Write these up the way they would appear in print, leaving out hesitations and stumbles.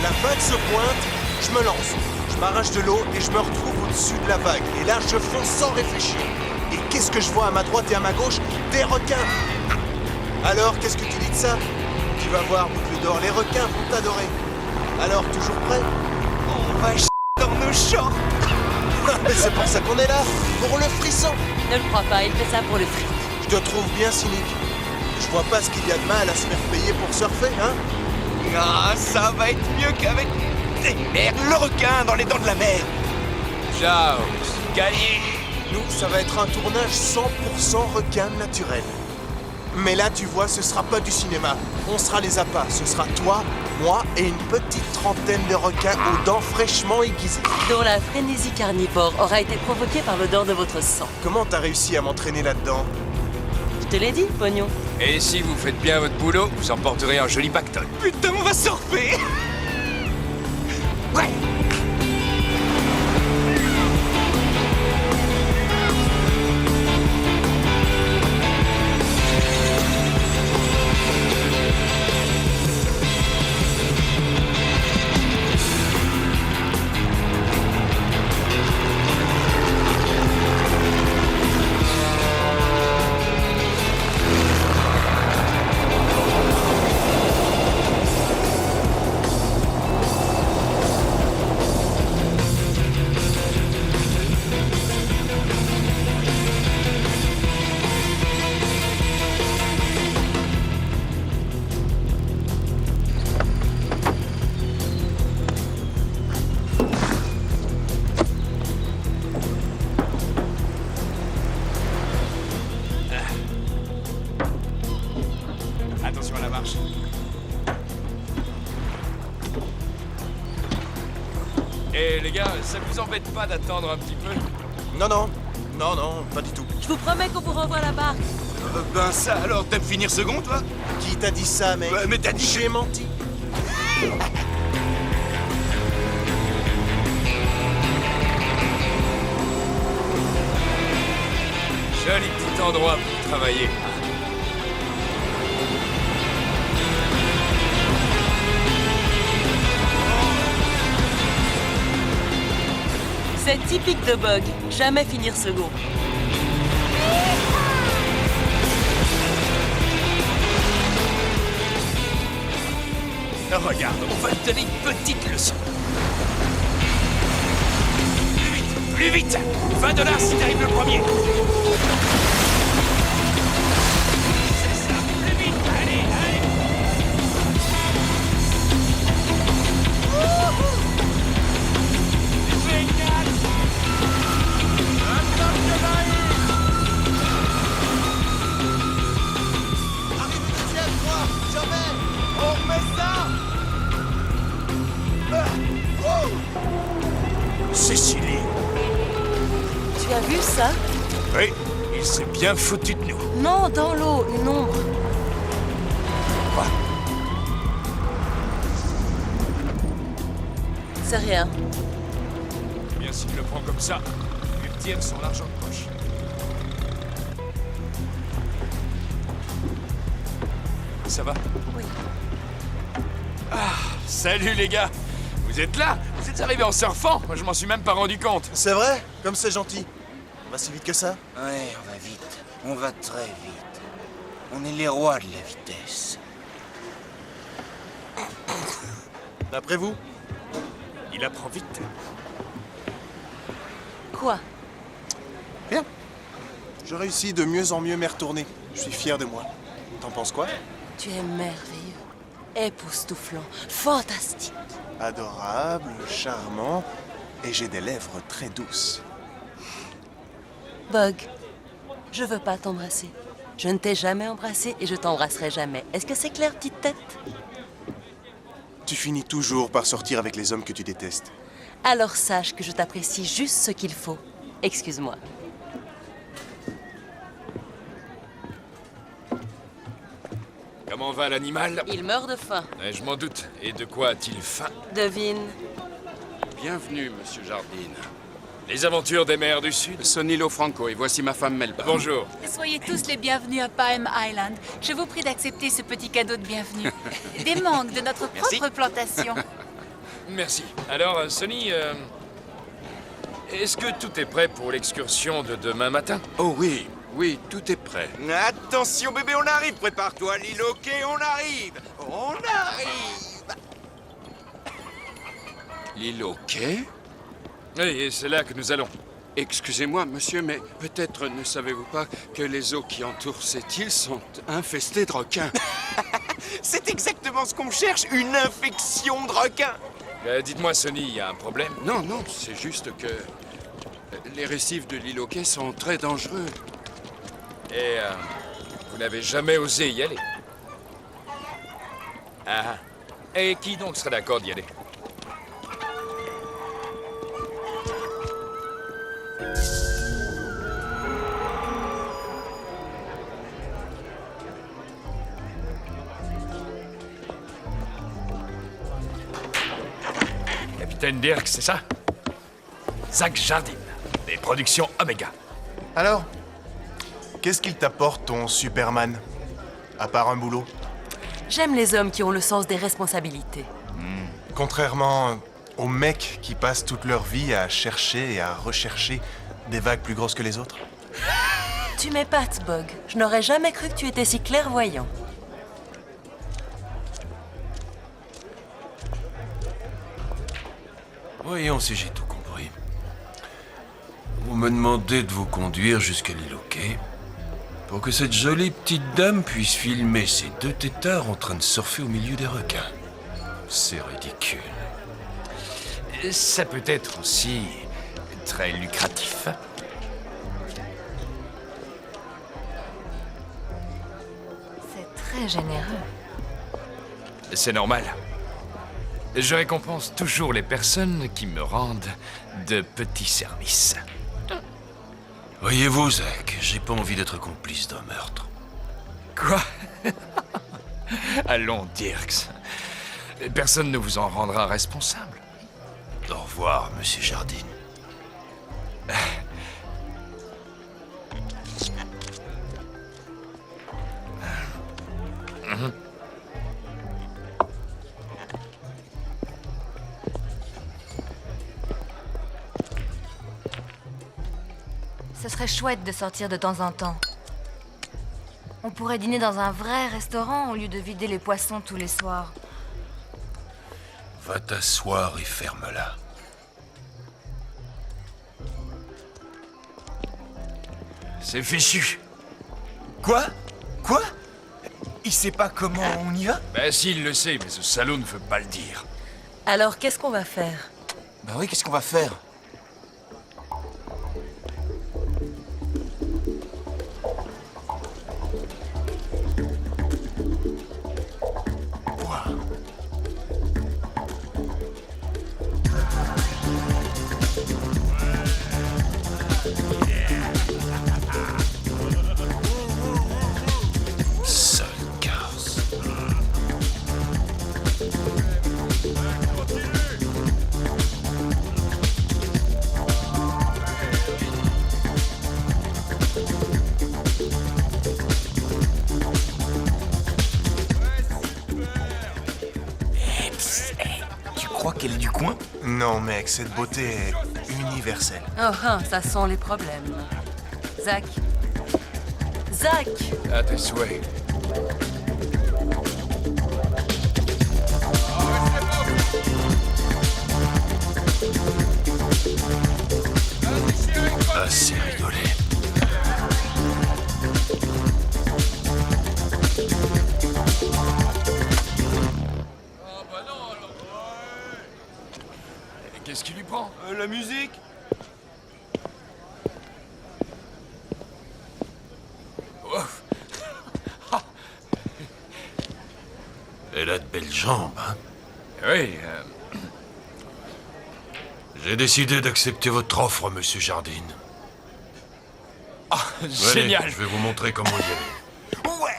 La vague se pointe, je me lance. Je m'arrache de l'eau et je me retrouve au-dessus de la vague. Et là, je fonce sans réfléchir. Et qu'est-ce que je vois à ma droite et à ma gauche? Des requins! Alors, qu'est-ce que tu dis de ça? Tu vas voir, boucle d'or, les requins vont t'adorer. Alors, toujours prêt? On va dans nos shorts! Mais c'est pour ça qu'on est là, pour le frisson! Ne le crois pas, il fait ça pour le fric. Je te trouve bien cynique. Je vois pas ce qu'il y a de mal à se faire payer pour surfer, hein? Ah, ça va être mieux qu'avec... Merde, le requin dans les dents de la mer! Ciao, gagné. Nous, ça va être un tournage 100% requin naturel. Mais là, tu vois, ce sera pas du cinéma. On sera les appâts. Ce sera toi, moi et une petite trentaine de requins aux dents fraîchement aiguisées. Dont la frénésie carnivore aura été provoquée par l'odeur de votre sang. Comment t'as réussi à m'entraîner là-dedans? Je te l'ai dit, pognon. Et si vous faites bien votre boulot, vous emporterez un joli pactole. Putain, on va surfer! Ouais! Attention à la marche. Et les gars, ça vous embête pas d'attendre un petit peu? Non, pas du tout. Je vous promets qu'on vous renvoie la barque. Ben ça alors, t'aimes finir second, toi? Qui t'a dit ça, mec? Ouais, mais t'as dit... J'ai menti. Joli petit endroit pour travailler. C'est typique de Bug. Jamais finir second. Regarde, on va te donner une petite leçon. Plus vite! 20 $ si t'arrives le premier! C'est ça, plus vite! Allez, allez! Génial! Arrive le deuxième, toi! Jamais! On remet ça! C'est stylé! Tu as vu ça? Oui, il s'est bien foutu de nous. Non, dans l'eau, une ombre. Quoi? C'est rien. Bien s'il le prend comme ça, il tienne son argent de poche. Ça va? Oui. Salut les gars! Vous êtes là? Vous êtes arrivés en surfant? Moi je m'en suis même pas rendu compte. C'est vrai? Comme c'est gentil. On va si vite que ça? Ouais, on va vite. On va très vite. On est les rois de la vitesse. D'après vous? Il apprend vite. Quoi? Bien. Je réussis de mieux en mieux m'y retourner. Je suis fier de moi. T'en penses quoi? Tu es merveilleux. Époustouflant. Fantastique. Adorable, charmant, et j'ai des lèvres très douces. Bug, je veux pas t'embrasser. Je ne t'ai jamais embrassé et je t'embrasserai jamais. Est-ce que c'est clair, petite tête? Tu finis toujours par sortir avec les hommes que tu détestes. Alors sache que je t'apprécie juste ce qu'il faut. Excuse-moi. Comment va l'animal? Il meurt de faim. Je m'en doute. Et de quoi a-t-il faim? Devine. Bienvenue, monsieur Jardine. Les aventures des mers du Sud? Sonny Lofranco, et voici ma femme Melba. Bonjour. Soyez tous les bienvenus à Palm Island. Je vous prie d'accepter ce petit cadeau de bienvenue. Des mangues de notre Merci. propre plantation. Merci. Alors, Sonny, est-ce que tout est prêt pour l'excursion de demain matin? Oh oui, oui, tout est prêt. Attention bébé, on arrive. Prépare-toi, l'île au quai, on arrive. On arrive. L'île au quai? Oui, et c'est là que nous allons. Excusez-moi, monsieur, mais peut-être ne savez-vous pas que les eaux qui entourent cette île sont infestées de requins. C'est exactement ce qu'on cherche, une infection de requin. Dites-moi, Sonny, il y a un problème? Non, non, c'est juste que les récifs de l'île au quai sont très dangereux. Et vous n'avez jamais osé y aller? Ah. Et qui donc serait d'accord d'y aller? Capitaine Dirk, c'est ça? Zach Jardine, des productions Omega. Alors, qu'est-ce qu'il t'apporte ton Superman? À part un boulot? J'aime les hommes qui ont le sens des responsabilités. Contrairement aux mecs qui passent toute leur vie à chercher et à rechercher des vagues plus grosses que les autres? Tu m'épates, Bog. Je n'aurais jamais cru que tu étais si clairvoyant. Voyons si j'ai tout compris. Vous me demandez de vous conduire jusqu'à l'île au quai pour que cette jolie petite dame puisse filmer ces deux têtards en train de surfer au milieu des requins. C'est ridicule. Ça peut être aussi très lucratif. C'est très généreux. C'est normal. Je récompense toujours les personnes qui me rendent de petits services. Voyez-vous, Zach, j'ai pas envie d'être complice d'un meurtre. Quoi? Allons, Dirks. Personne ne vous en rendra responsable. Au revoir, monsieur Jardine. Ce serait chouette de sortir de temps en temps. On pourrait dîner dans un vrai restaurant au lieu de vider les poissons tous les soirs. Va t'asseoir et ferme-la. C'est fichu. Quoi? Quoi? Il sait pas comment on y va? Ben s'il le sait, mais ce salaud ne veut pas le dire. Alors, qu'est-ce qu'on va faire? Bah oui, qu'est-ce qu'on va faire? Sale garce. Tu crois qu'elle est du coin? Non, mec, cette beauté est universelle. Oh, hein, ça sent les problèmes. Zach. Zach! À tes souhaits. Assez rigolé. Qu'est-ce qui lui prend? La musique? Ouf. Elle a de belles jambes, hein? Oui, J'ai décidé d'accepter votre offre, monsieur Jardine. génial. Allez, je vais vous montrer comment y aller. Ouais!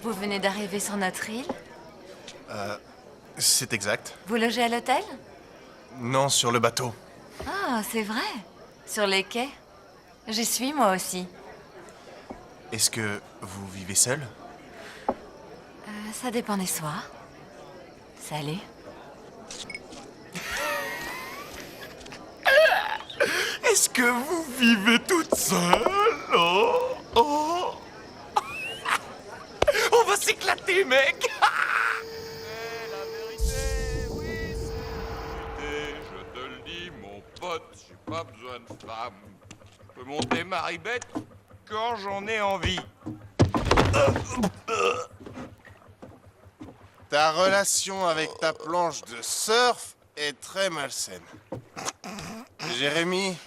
Vous venez d'arriver sur notre île? C'est exact. Vous logez à l'hôtel? Non, sur le bateau. Ah, c'est vrai. Sur les quais? J'y suis moi aussi. Est-ce que vous vivez seul? Ça dépend des soirs. Salut. Est-ce que vous vivez toute seule? Oh. On va s'éclater, mec. Je te le dis, mon pote, j'ai pas besoin de femme. Je peux monter ma ribette quand j'en ai envie. Ta relation avec ta planche de surf est très malsaine. Jérémy.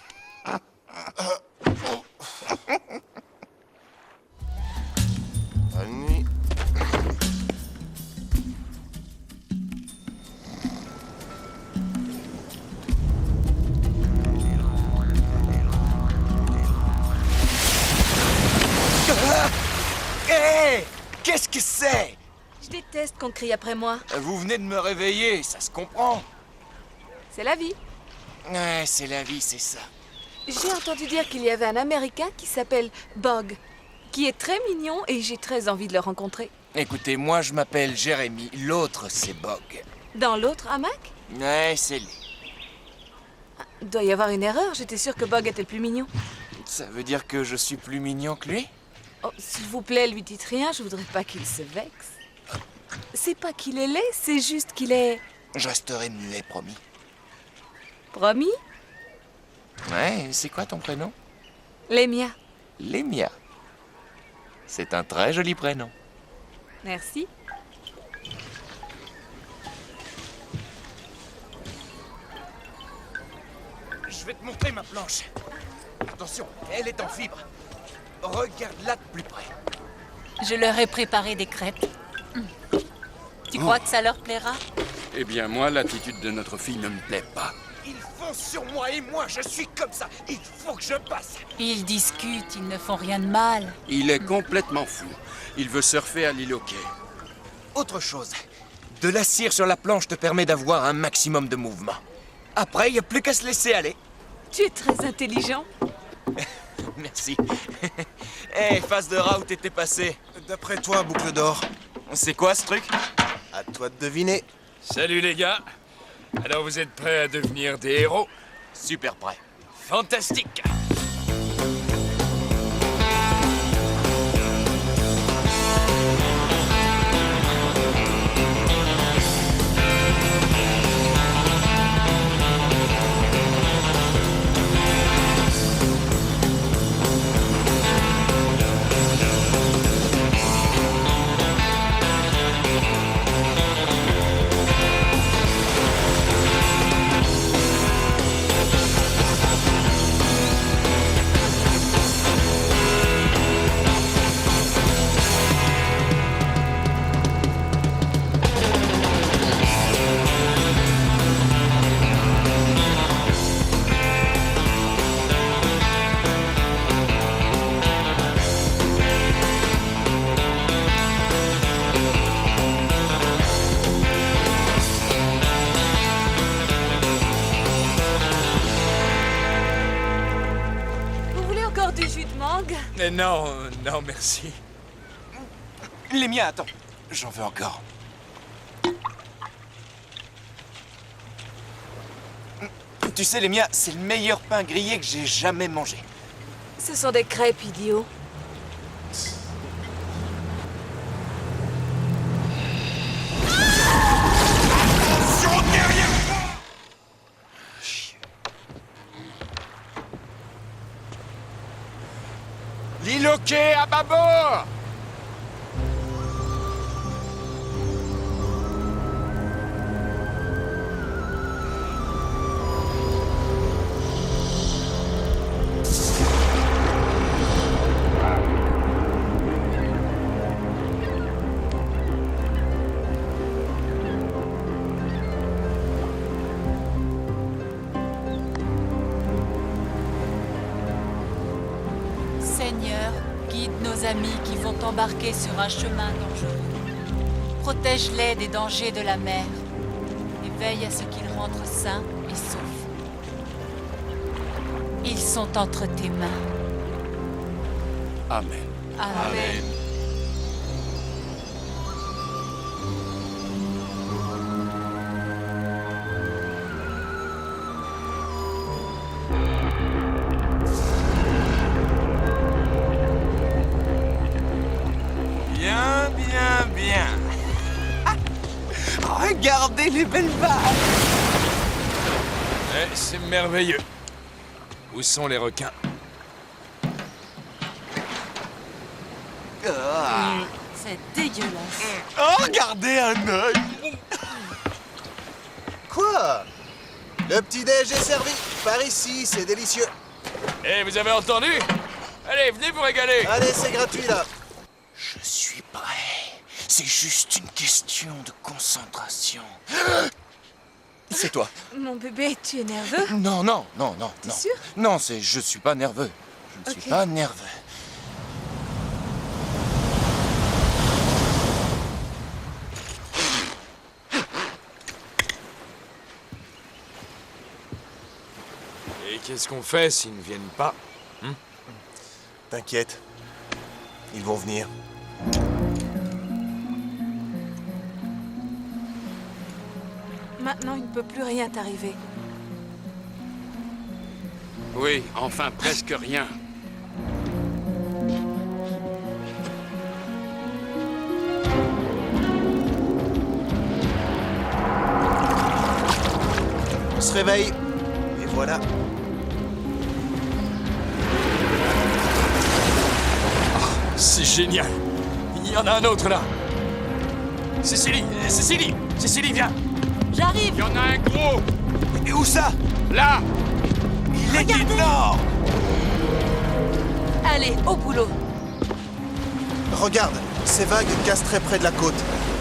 Bonne nuit. Hé! Qu'est-ce que c'est? Je déteste qu'on crie après moi. Vous venez de me réveiller, ça se comprend. C'est la vie. Ouais, c'est la vie, c'est ça. J'ai entendu dire qu'il y avait un Américain qui s'appelle Bog, qui est très mignon et j'ai très envie de le rencontrer. Écoutez, moi je m'appelle Jérémy, l'autre c'est Bog. Dans l'autre hamac? Ouais, c'est lui. Il doit y avoir une erreur, j'étais sûre que Bog était le plus mignon. Ça veut dire que je suis plus mignon que lui? Oh, s'il vous plaît, lui dites rien, je voudrais pas qu'il se vexe. C'est pas qu'il est laid, c'est juste qu'il est... Je resterai muet, promis. Promis? Ouais, c'est quoi ton prénom? Lémia. Lémia. C'est un très joli prénom. Merci. Je vais te montrer ma planche. Attention, elle est en fibre. Regarde-la de plus près. Je leur ai préparé des crêpes. Tu crois que ça leur plaira? Eh bien, moi, l'attitude de notre fille ne me plaît pas. Ils foncent sur moi et moi, je suis comme ça. Il faut que je passe. Ils discutent, ils ne font rien de mal. Il est complètement fou. Il veut surfer à l'île au quai. Autre chose. De la cire sur la planche te permet d'avoir un maximum de mouvement. Après, il n'y a plus qu'à se laisser aller. Tu es très intelligent. Merci. Hé, face de rat, où t'étais passé? D'après toi, boucle d'or, C'est quoi ce truc? à toi de deviner. Salut les gars. Alors vous êtes prêts à devenir des héros? Super prêt. Fantastique. Vous voulez encore du jus de mangue? Non, non, merci. Les miens, attends. J'en veux encore. Tu sais, les miens, c'est le meilleur pain grillé que j'ai jamais mangé. Ce sont des crêpes, idiot. L'île au quai à bâbord! Seigneur, guide nos amis qui vont embarquer sur un chemin dangereux. Protège-les des dangers de la mer et veille à ce qu'ils rentrent sains et saufs. Ils sont entre tes mains. Amen. Amen. Regardez les belles vagues! C'est merveilleux. Où sont les requins? C'est dégueulasse. Oh, regardez un œil! Quoi? Le petit-déj est servi. Par ici, c'est délicieux. Eh, vous avez entendu? Allez, venez vous régaler. Allez, c'est gratuit, là. Je suis prêt. C'est juste une question de concentration. C'est toi. Mon bébé, tu es nerveux? Non, non, non. sûr? Non, je suis pas nerveux. Je ne suis Ok. pas nerveux. Et qu'est-ce qu'on fait s'ils ne viennent pas? T'inquiète. Ils vont venir. Maintenant, il ne peut plus rien t'arriver. Oui, enfin presque rien. On se réveille. Et voilà. C'est génial. Il y en a un autre là. Cécilie, viens. J'arrive. Il y en a un gros. Et où ça? Là. Il est énorme! Allez, au boulot. Regarde, ces vagues cassent très près de la côte.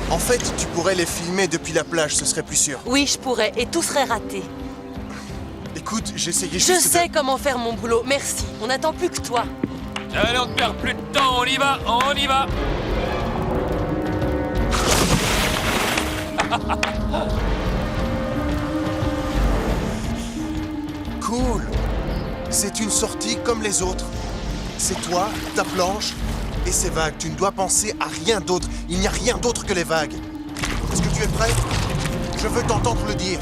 En fait, tu pourrais les filmer depuis la plage, ce serait plus sûr. Oui, je pourrais, et tout serait raté. Écoute, j'essayais Je juste de... sais comment faire mon boulot, merci. On n'attend plus que toi. Allez, on ne perd plus de temps, on y va. Cool. C'est une sortie comme les autres. C'est toi, ta planche et ces vagues. Tu ne dois penser à rien d'autre. Il n'y a rien d'autre que les vagues. Est-ce que tu es prêt? Je veux t'entendre le dire.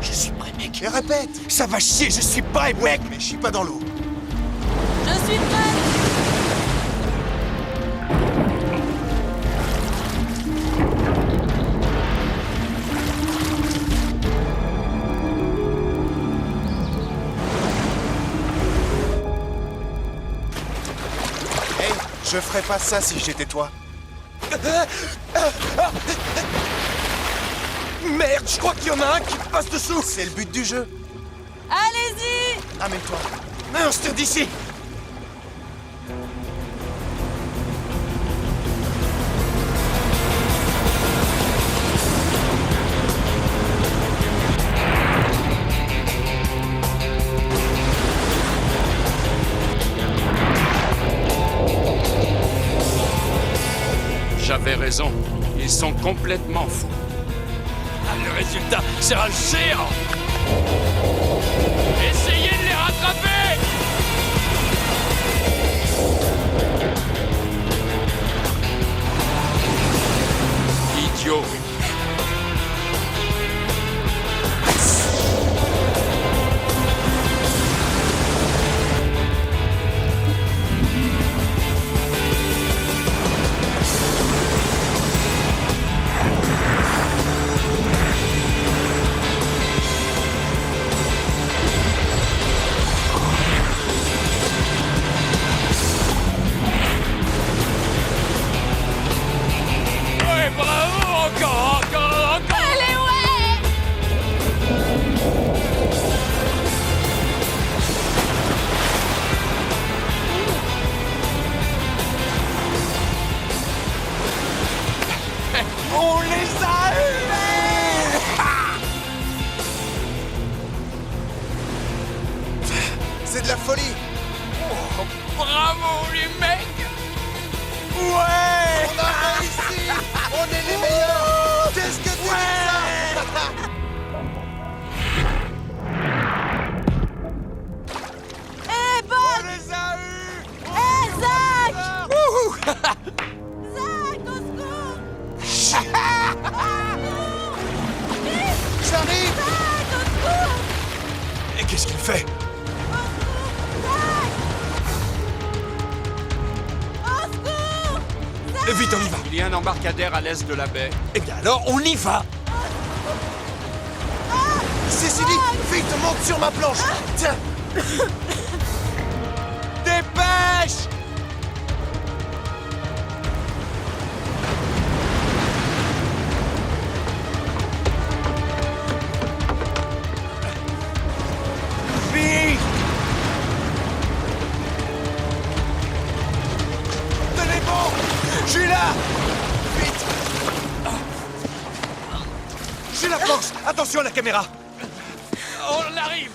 Je suis prêt, mec. Et répète. Ça va chier, je suis pas mec! Mais chie pas dans l'eau. Je suis prête. Hey, je ferais pas ça si j'étais toi. Merde, je crois qu'il y en a un qui passe dessous! C'est le but du jeu. Allez-y. Amène-toi. Non, je tire d'ici! J'avais raison. Ils sont complètement fous. Le résultat sera le géant. Essayez de les rattraper. Idiot. Ouais, bravo, encore. Allez, ouais. On les a eus! C'est de la folie. Bravo, les mecs. Ouais! On a réussi. On est les meilleurs. Qu'est-ce que tu dis ça? Hé, Bob! On les a eus! Hé, Zach! Zach, au secours. J'arrive. Zach, au secours. Et qu'est-ce qu'il fait? Au secours. Vite, on y va! Il y a un embarcadère à l'est de la baie. Eh bien alors, on y va! Cécilie, vite, monte sur ma planche. Tiens. Dépêche! Vite! Tenez bon. Je suis là. Vite. J'ai la planche. Attention à la caméra. On arrive!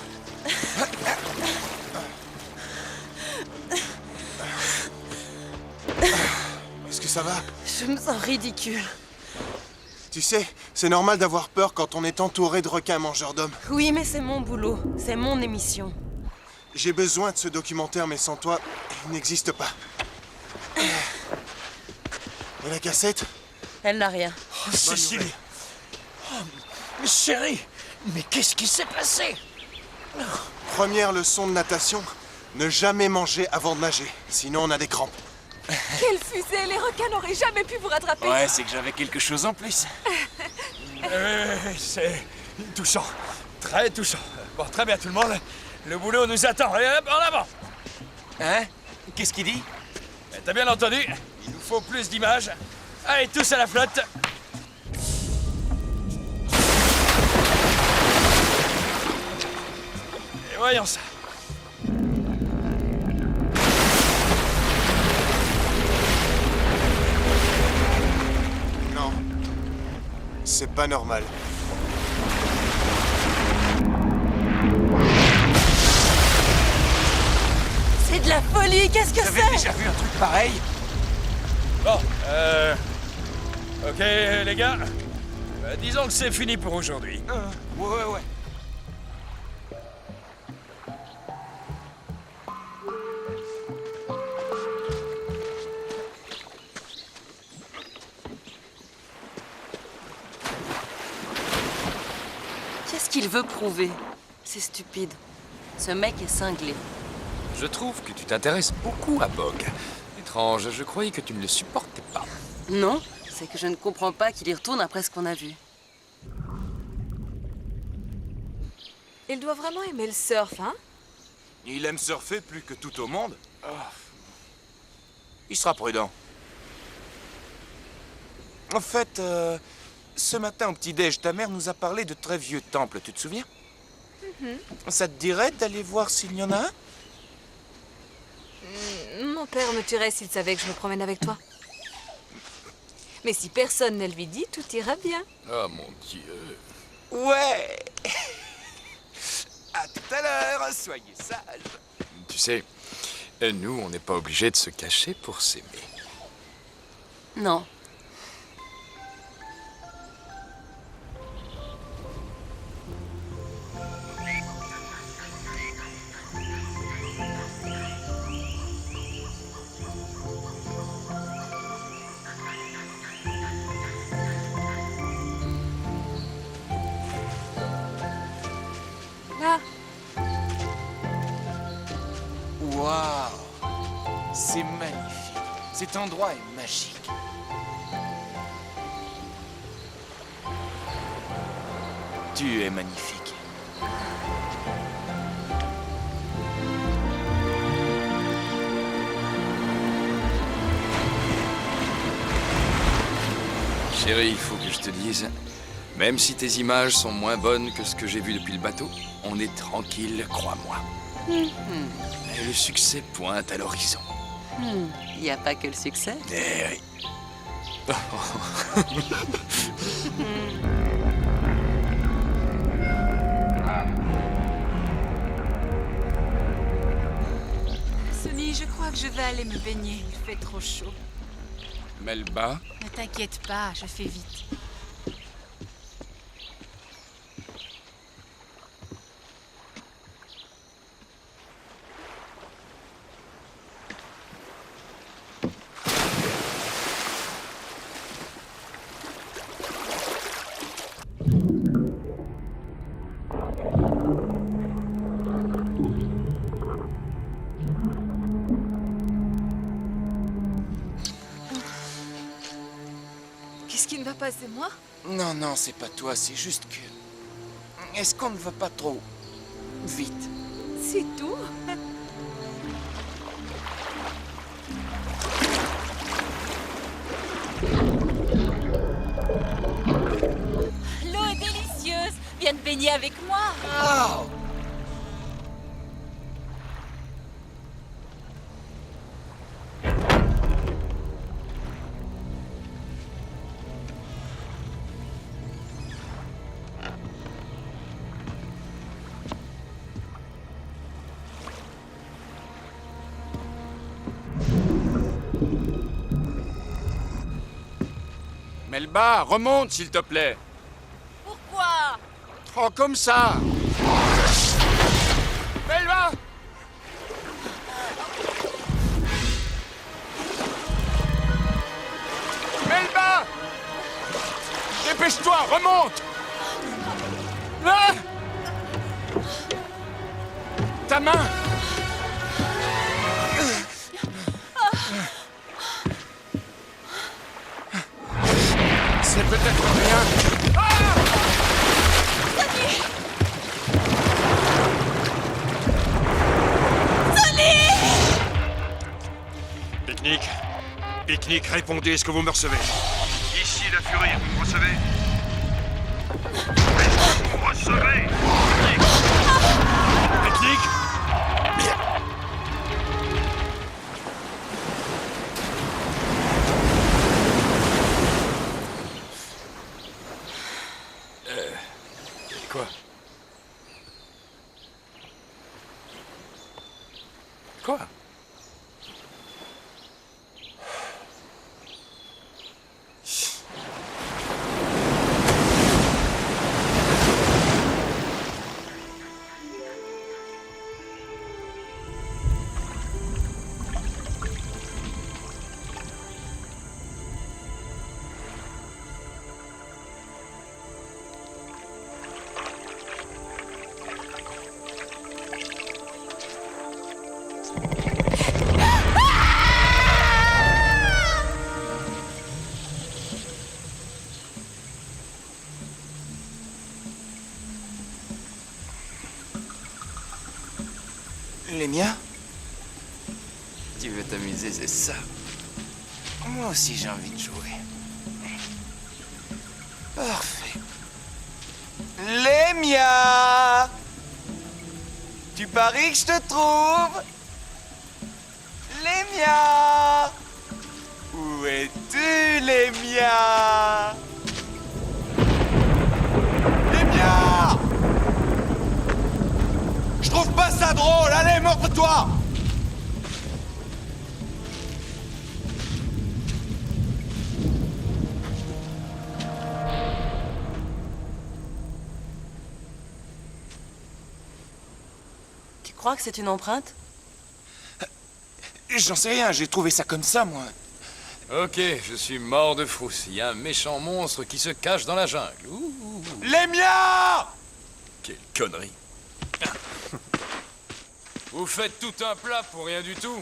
Est-ce que ça va? Je me sens ridicule. Tu sais, c'est normal d'avoir peur quand on est entouré de requins mangeurs d'hommes. Oui, mais c'est mon boulot. C'est mon émission. J'ai besoin de ce documentaire, mais sans toi, il n'existe pas. Et la cassette? Elle n'a rien. Bonne Cécilie. nouvelle. Mais chérie, mais qu'est-ce qui s'est passé? Première leçon de natation, ne jamais manger avant de nager, sinon on a des crampes. Quelle fusée! Les requins n'auraient jamais pu vous rattraper. Ouais, c'est que j'avais quelque chose en plus. C'est touchant. Très touchant. Bon, très bien tout le monde. Le boulot nous attend. Allez, hop, en avant! Hein? Qu'est-ce qu'il dit? T'as bien entendu? Il nous faut plus d'images. Allez, tous à la flotte. Et voyons ça. Non, c'est pas normal. C'est de la folie. Qu'est-ce que Vous avez c'est? déjà vu un truc pareil? Bon, ok, les gars. Disons que c'est fini pour aujourd'hui. Ouais. Qu'est-ce qu'il veut prouver? C'est stupide. Ce mec est cinglé. Je trouve que tu t'intéresses beaucoup à Bog. Étrange, je croyais que tu ne le supportais pas. Non, c'est que je ne comprends pas qu'il y retourne après ce qu'on a vu. Il doit vraiment aimer le surf, hein? Il aime surfer plus que tout au monde. Il sera prudent. En fait, ce matin au petit-déj, ta mère nous a parlé de très vieux temples, tu te souviens? Ça te dirait d'aller voir s'il y en a un? Mon père me tuerait s'il savait que je me promène avec toi. Mais si personne ne lui dit, tout ira bien. Oh mon Dieu. Ouais. À tout à l'heure, soyez sages. Tu sais, nous, on n'est pas obligés de se cacher pour s'aimer. Non. Là, Waouh. C'est magnifique. Cet endroit est magique. Tu es magnifique. Chérie, il faut que je te dise, même si tes images sont moins bonnes que ce que j'ai vu depuis le bateau, on est tranquille, crois-moi. Et le succès pointe à l'horizon. Il n'y a pas que le succès. Eh oui. Sonny, je crois que je vais aller me baigner. Il fait trop chaud. Melba, Ne t'inquiète pas, je fais vite. qui ne va pas, c'est moi. Non, non, c'est pas toi, c'est juste que... Est-ce qu'on ne va pas trop... vite? C'est tout. L'eau est délicieuse. Viens te baigner avec moi. Oh! Melba, remonte, s'il te plaît. Pourquoi? Oh, comme ça. Melba! Melba! Dépêche-toi, remonte! Ah! Ta main! C'est peut-être rien. Pique-nique. Pique-nique, répondez, est-ce que vous me recevez? Ici la Furie, vous me recevez? Est-ce que vous me recevez? Pique-nique. Quoi? Quoi? Les miens? Tu veux t'amuser, c'est ça? Moi aussi j'ai envie de jouer. Parfait. Les miens! Tu paries que je te trouve? Les miens! Où es-tu, les miens? Les miens! Je trouve pas ça drôle! Allez, montre-toi! Tu crois que c'est une empreinte? J'en sais rien, j'ai trouvé ça comme ça, moi. Ok, je suis mort de frousse. Il y a un méchant monstre qui se cache dans la jungle. Ouh, Les miens! quelle connerie. Vous faites tout un plat pour rien du tout.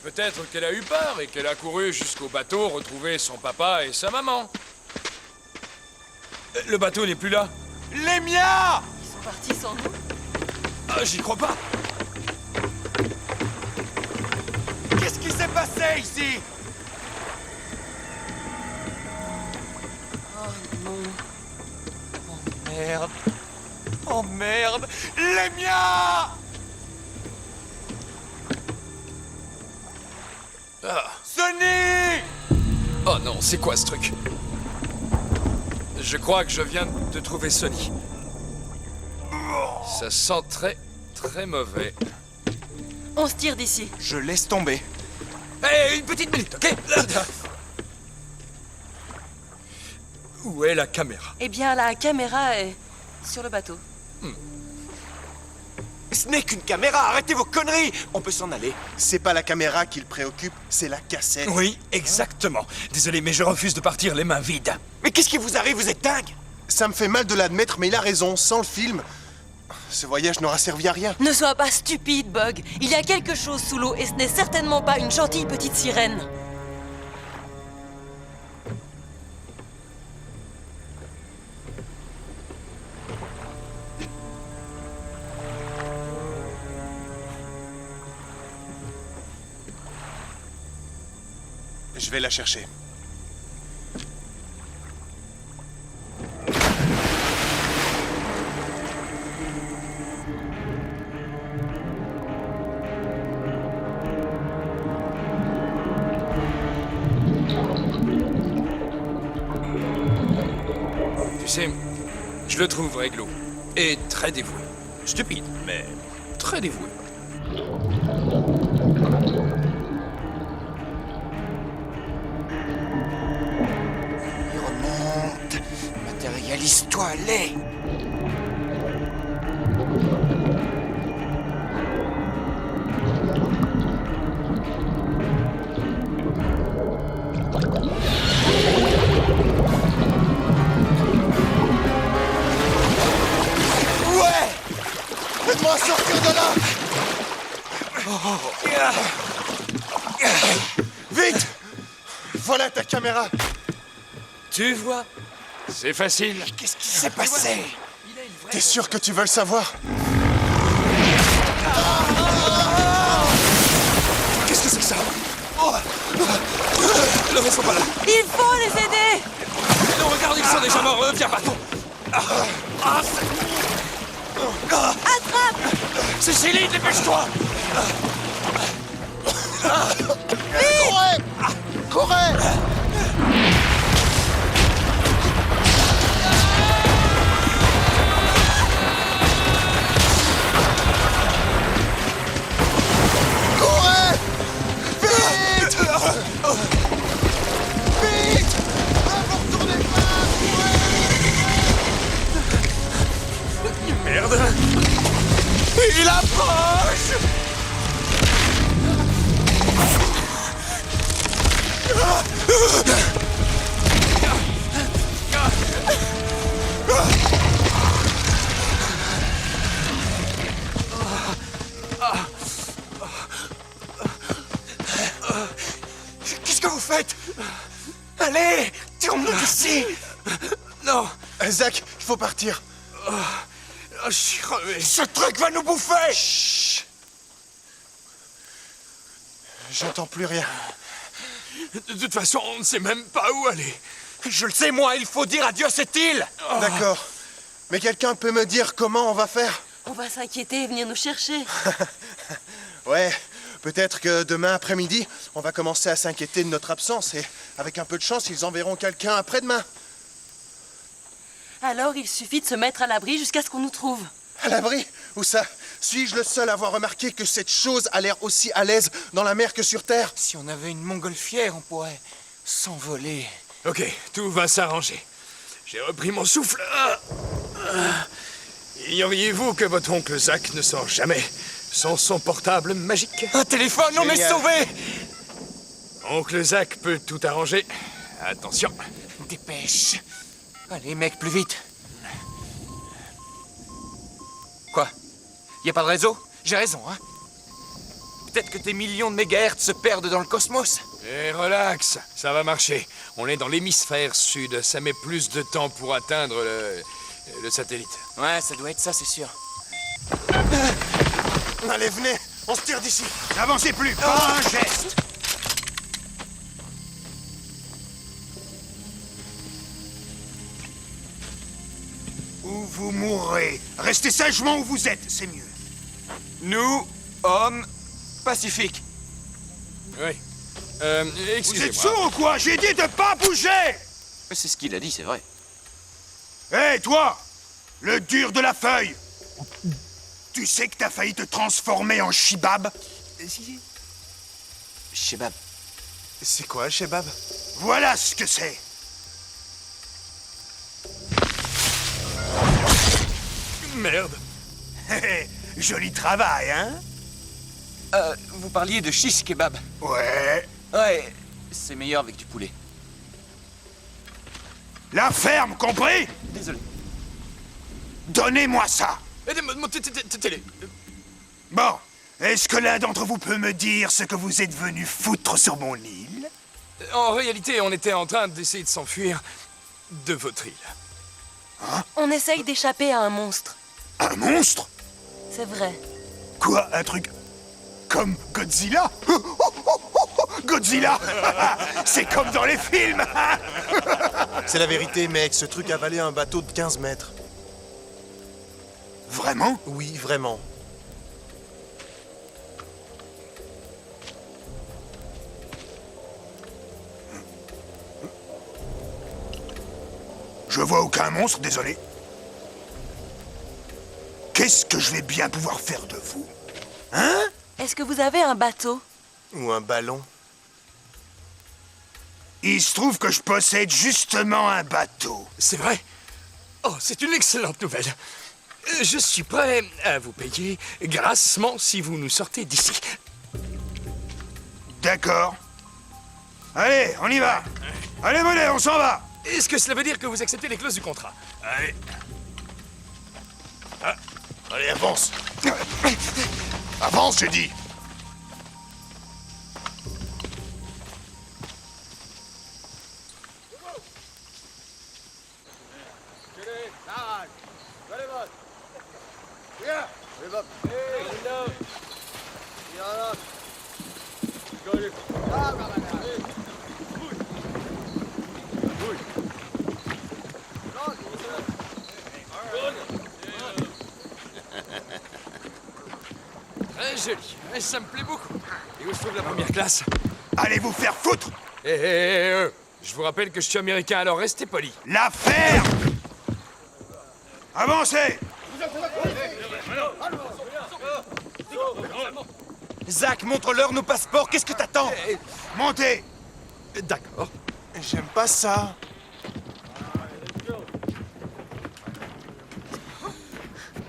Peut-être qu'elle a eu peur et qu'elle a couru jusqu'au bateau retrouver son papa et sa maman. Le bateau n'est plus là. Les miens! Ils sont partis sans nous? Ah, j'y crois pas. Qu'est-ce qui s'est passé ici? Oh non. Oh merde. Oh merde. Les miens! Ah. Sonny! Oh non, c'est quoi ce truc? Je crois que je viens de trouver Sonny. Ça sent très, très mauvais. On se tire d'ici. Je laisse tomber. Hé, une petite minute, ok? Où est la caméra? Eh bien, la caméra est sur le bateau. Ce n'est qu'une caméra, arrêtez vos conneries! On peut s'en aller. C'est pas la caméra qui le préoccupe, c'est la cassette. Oui, exactement. Désolé, mais je refuse de partir les mains vides. Mais qu'est-ce qui vous arrive? Vous êtes dingue! Ça me fait mal de l'admettre, mais il a raison. Sans le film, ce voyage n'aura servi à rien. Ne sois pas stupide, Bug. Il y a quelque chose sous l'eau et ce n'est certainement pas une gentille petite sirène. Je vais la chercher. Tu sais, je le trouve réglo. Et très dévoué. Stupide, mais très dévoué. Remonte. Matérialise-toi, allez. Faites-moi sortir de là! Vite! Voilà ta caméra! Tu vois? C'est facile. Qu'est-ce qui s'est passé? T'es sûr que tu veux le savoir? Qu'est-ce que c'est que ça? Ne restons pas là. Il faut les aider! Non, regarde, ils sont déjà morts. Viens, bâton. Attrape! Cécilie, dépêche-toi. Courez! Courez! Courez! Vite! Vite! Vous retournez pas! Courez! Merde. Il approche! Qu'est-ce que vous faites? Allez, tirons-nous d'ici. Non. Zach, il faut partir. Je suis crevé. Ce truc va nous bouffer. Chut! J'entends plus rien. De toute façon, on ne sait même pas où aller. Je le sais, moi, il faut dire adieu à cette île. D'accord. Mais quelqu'un peut me dire comment on va faire? On va s'inquiéter et venir nous chercher. Ouais, peut-être que demain après-midi, on va commencer à s'inquiéter de notre absence et avec un peu de chance, ils enverront quelqu'un après-demain. Alors il suffit de se mettre à l'abri jusqu'à ce qu'on nous trouve. À l'abri? Où ça? Suis-je le seul à avoir remarqué que cette chose a l'air aussi à l'aise dans la mer que sur Terre? Si on avait une montgolfière, on pourrait s'envoler. Ok, tout va s'arranger. J'ai repris mon souffle. Ignoriez-vous que votre oncle Zach ne sort jamais sans son portable magique? Un téléphone, on est Génial. sauvés. Oncle Zach peut tout arranger. Attention. Dépêche. Allez, mec, plus vite. Quoi? Y a pas de réseau? J'ai raison, hein? Peut-être que tes millions de mégahertz se perdent dans le cosmos. Et relax, ça va marcher. On est dans l'hémisphère sud. Ça met plus de temps pour atteindre le satellite. Ouais, ça doit être ça, c'est sûr. Allez, venez, on se tire d'ici. N'avancez plus, pas un geste. Ou vous mourrez. Restez sagement où vous êtes, c'est mieux. Nous, hommes pacifiques. Oui. Vous êtes Excusez-moi. sourds ou quoi? J'ai dit de pas bouger. C'est ce qu'il a dit, c'est vrai. Hé, toi! Le dur de la feuille! Tu sais que t'as failli te transformer en shibab? Shebab. C'est quoi, Shebab? Voilà ce que c'est! Merde. Hé, hé, joli travail, hein? Vous parliez de shish kebab. Ouais. Ouais, c'est meilleur avec du poulet. La ferme, compris? Désolé. Donnez-moi ça! Mon télé. Bon, est-ce que l'un d'entre vous peut me dire ce que vous êtes venu foutre sur mon île? En réalité, on était en train d'essayer de s'enfuir de votre île. On essaye d'échapper à un monstre. Un monstre? C'est vrai. Quoi, un truc comme Godzilla? Godzilla. C'est comme dans les films. C'est la vérité, mec. Ce truc a avalé un bateau de 15 mètres. Vraiment? Oui, vraiment. Je vois aucun monstre, désolé. Qu'est-ce que je vais bien pouvoir faire de vous? Hein? Est-ce que vous avez un bateau? Ou un ballon. Il se trouve que je possède justement un bateau. C'est vrai? Oh, c'est une excellente nouvelle. Je suis prêt à vous payer grassement si vous nous sortez d'ici. D'accord. Allez, on y va. Allez, venez, on s'en va. Est-ce que cela veut dire que vous acceptez les clauses du contrat? Allez. Allez, avance. Avance, j'ai dit. Très joli, ça me plaît beaucoup. Et où se trouve la première classe? Allez vous faire foutre. Je vous rappelle que je suis américain, alors restez poli. L'affaire. Avancez. Zach, montre-leur nos passeports, qu'est-ce que t'attends? Montez. D'accord. J'aime pas ça.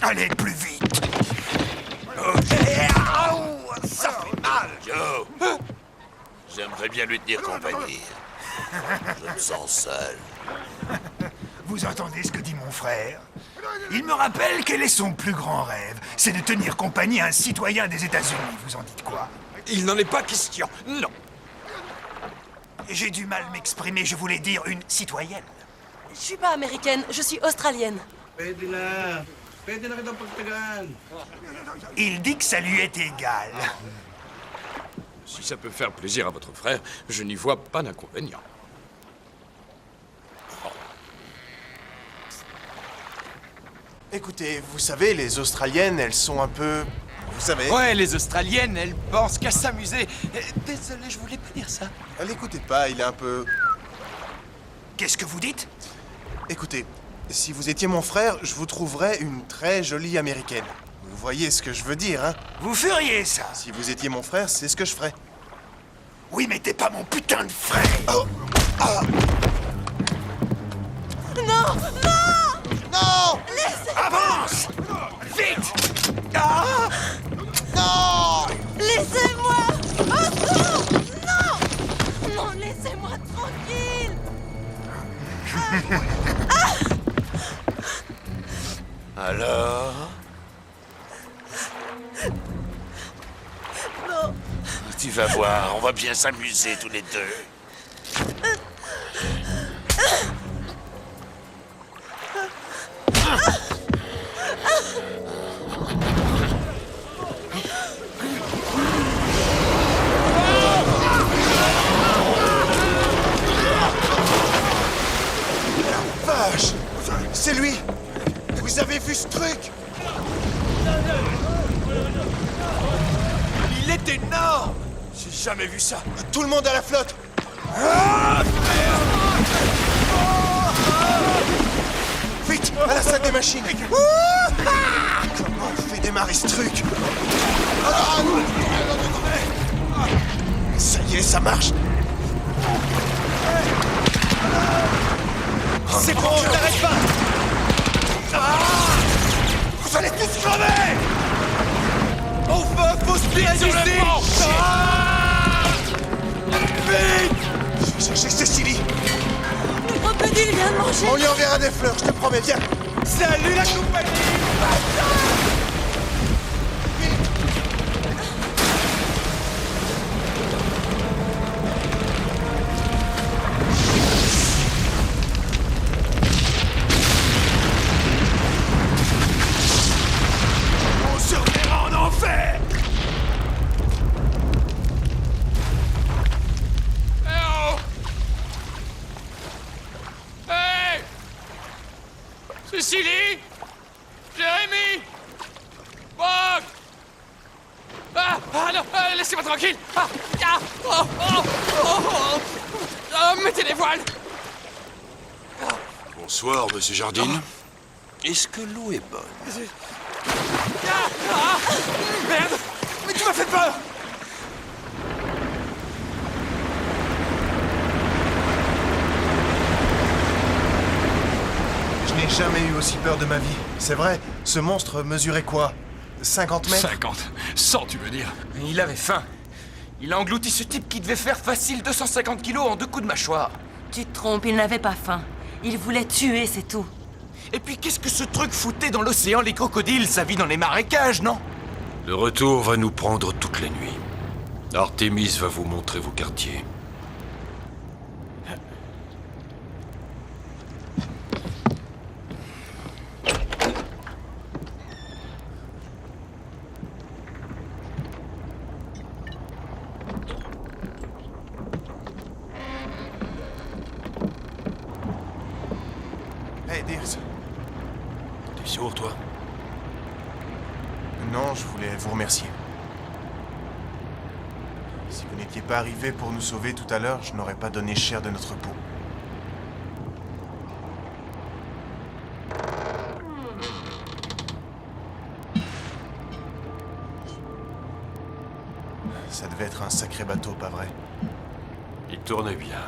Allez plus vite. Ça fait mal! Joe, j'aimerais bien lui tenir compagnie. Je me sens seul. Vous entendez ce que dit mon frère? Il me rappelle quel est son plus grand rêve. C'est de tenir compagnie à un citoyen des États-Unis. Vous en dites quoi? Il n'en est pas question, non. J'ai du mal m'exprimer, je voulais dire une citoyenne. Je suis pas américaine, je suis australienne. Il dit que ça lui est égal. Si ça peut faire plaisir à votre frère, je n'y vois pas d'inconvénient. Écoutez, vous savez, les Australiennes, elles sont un peu... Vous savez... Ouais, les Australiennes, elles pensent qu'à s'amuser. Désolé, je voulais pas dire ça. L'écoutez pas, il est un peu... Qu'est-ce que vous dites? Écoutez, si vous étiez mon frère, je vous trouverais une très jolie américaine. Vous voyez ce que je veux dire, hein? Vous feriez ça? Si vous étiez mon frère, c'est ce que je ferais. Oui, mais t'es pas mon putain de frère. Oh. Ah. Non! Non! Non! Avance! Vite! Ah! Non! Laissez-moi! Oh non! Non! Non, laissez-moi tranquille! Alors? Non! Tu vas voir, on va bien s'amuser tous les deux. Vache! C'est lui! Vous avez vu ce truc? Il est énorme! J'ai jamais vu ça. Tout le monde à la flotte! Vite! À la salle des machines! Comment on fait démarrer ce truc? Ça y est, ça marche! C'est bon, je t'arrête pas! Vous allez tous crever! Enfin, faut se plier ici! Vite! Je vais chercher Cécilie! Le crocodile vient de manger! On lui enverra des fleurs, je te promets, viens! Salut la compagnie! On se reverra en enfer! Cécilie! Jérémy! Bog! Ah non, laissez-moi tranquille! Mettez les voiles! Bonsoir, monsieur Jardine. Est-ce que l'eau est bonne? Merde! Mais tu m'as fait peur! Je n'ai jamais eu aussi peur de ma vie. C'est vrai, ce monstre mesurait quoi? 50 mètres? 50. 100, tu veux dire? Il avait faim. Il a englouti ce type qui devait faire facile 250 kilos en 2 coups de mâchoire. Tu te trompes, il n'avait pas faim. Il voulait tuer, c'est tout. Et puis qu'est-ce que ce truc foutait dans l'océan? Les crocodiles, ça vit dans les marécages, non? Le retour va nous prendre toute la nuit. Artemis va vous montrer vos quartiers. Hey, Dirks. T'es sourd, toi? Non, je voulais vous remercier. Si vous n'étiez pas arrivé pour nous sauver tout à l'heure, je n'aurais pas donné cher de notre peau. Ça devait être un sacré bateau, pas vrai? Il tournait bien.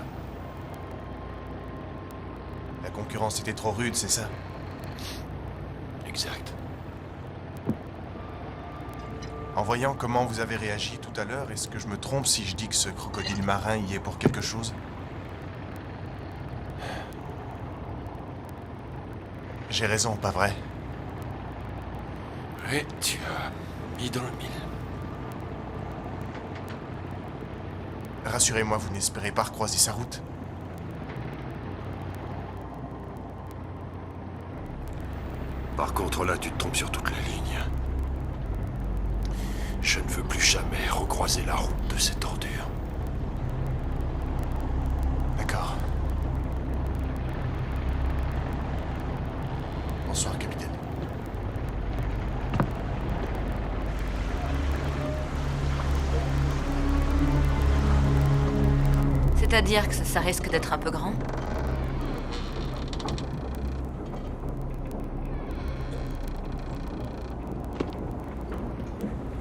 La concurrence était trop rude, c'est ça? Exact. En voyant comment vous avez réagi tout à l'heure, est-ce que je me trompe si je dis que ce crocodile marin y est pour quelque chose? J'ai raison, pas vrai? Oui, tu as mis dans le mille. Rassurez-moi, vous n'espérez pas recroiser sa route? Par contre, là, tu te trompes sur toute la ligne. Je ne veux plus jamais recroiser la route de cette ordure. D'accord. Bonsoir, capitaine. C'est-à-dire que ça risque d'être un peu grand?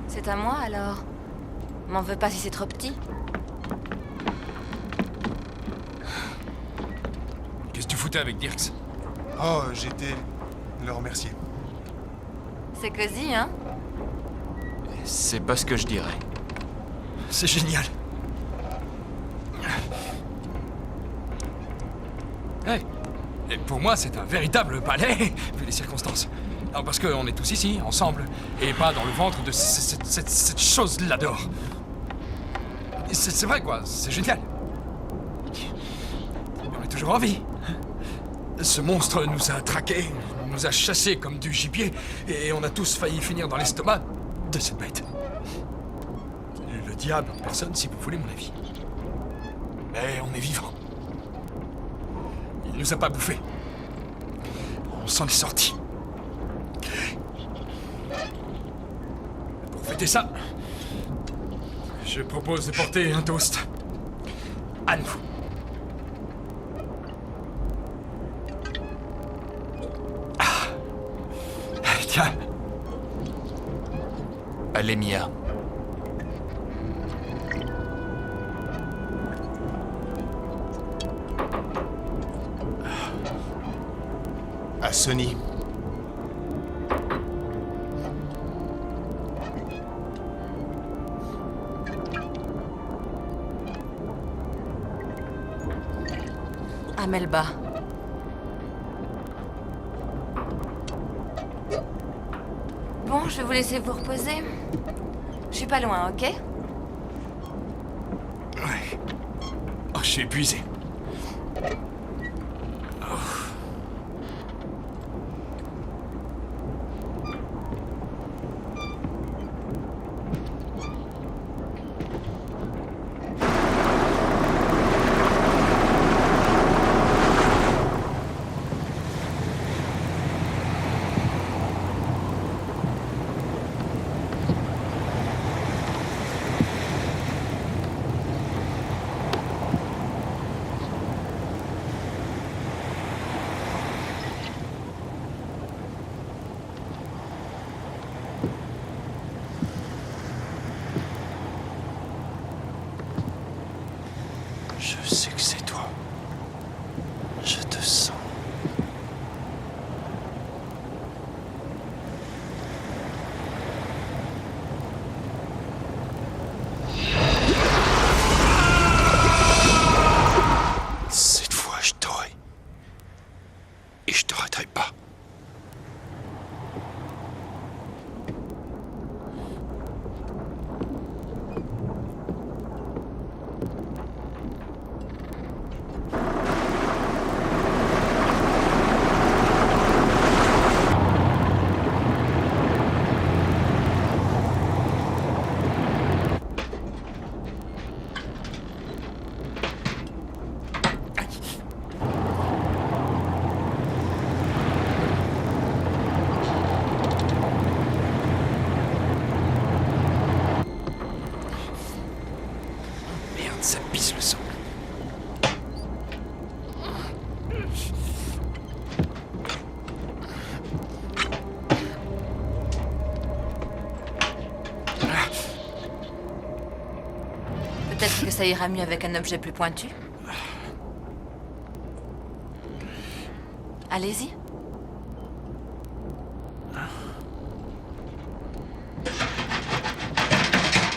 C'est à moi, alors? M'en veux pas si c'est trop petit? Qu'est-ce que tu foutais avec Dirks? Oh, j'étais le remercier. C'est cosy, hein? C'est pas ce que je dirais. C'est génial. Hey, et pour moi, c'est un véritable ballet, vu les circonstances. Non, parce qu'on est tous ici, ensemble, et pas dans le ventre de cette chose-là dehors. C'est vrai, quoi, c'est génial. On est toujours en vie. Ce monstre nous a traqués, nous a chassés comme du gibier, et on a tous failli finir dans l'estomac de cette bête. Le diable en personne, si vous voulez mon avis. Mais on est vivant. Il nous a pas bouffés. On s'en est sortis. Pour fêter ça, je propose de porter un toast à nous. Tiens. Allez, Mia. À Sonny. À Melba. Bon, je vais vous laisser vous reposer. Je suis pas loin, ok? Ouais. Oh, je suis épuisé. sang. Cette fois, je t'aurai. Et je te raterai pas. Merde, ça pisse le sang. Peut-être que ça ira mieux avec un objet plus pointu. Allez-y.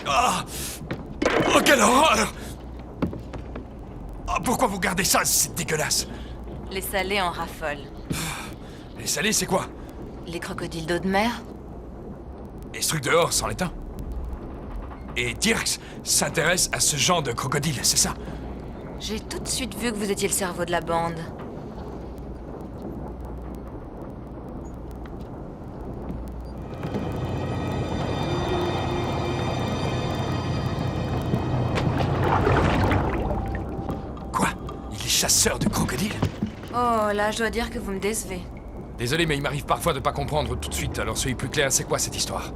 Ah! Oh, quelle horreur! Ah, pourquoi vous gardez ça? C'est dégueulasse. Les salés en raffolent. Les salés, c'est quoi? Les crocodiles d'eau de mer? Et ce truc dehors, sans l'étain. Et Dirks s'intéresse à ce genre de crocodile, c'est ça? J'ai tout de suite vu que vous étiez le cerveau de la bande. Quoi? Il est chasseur de crocodiles? Oh, là, je dois dire que vous me décevez. Désolé, mais il m'arrive parfois de pas comprendre tout de suite, alors soyez plus clair, c'est quoi cette histoire?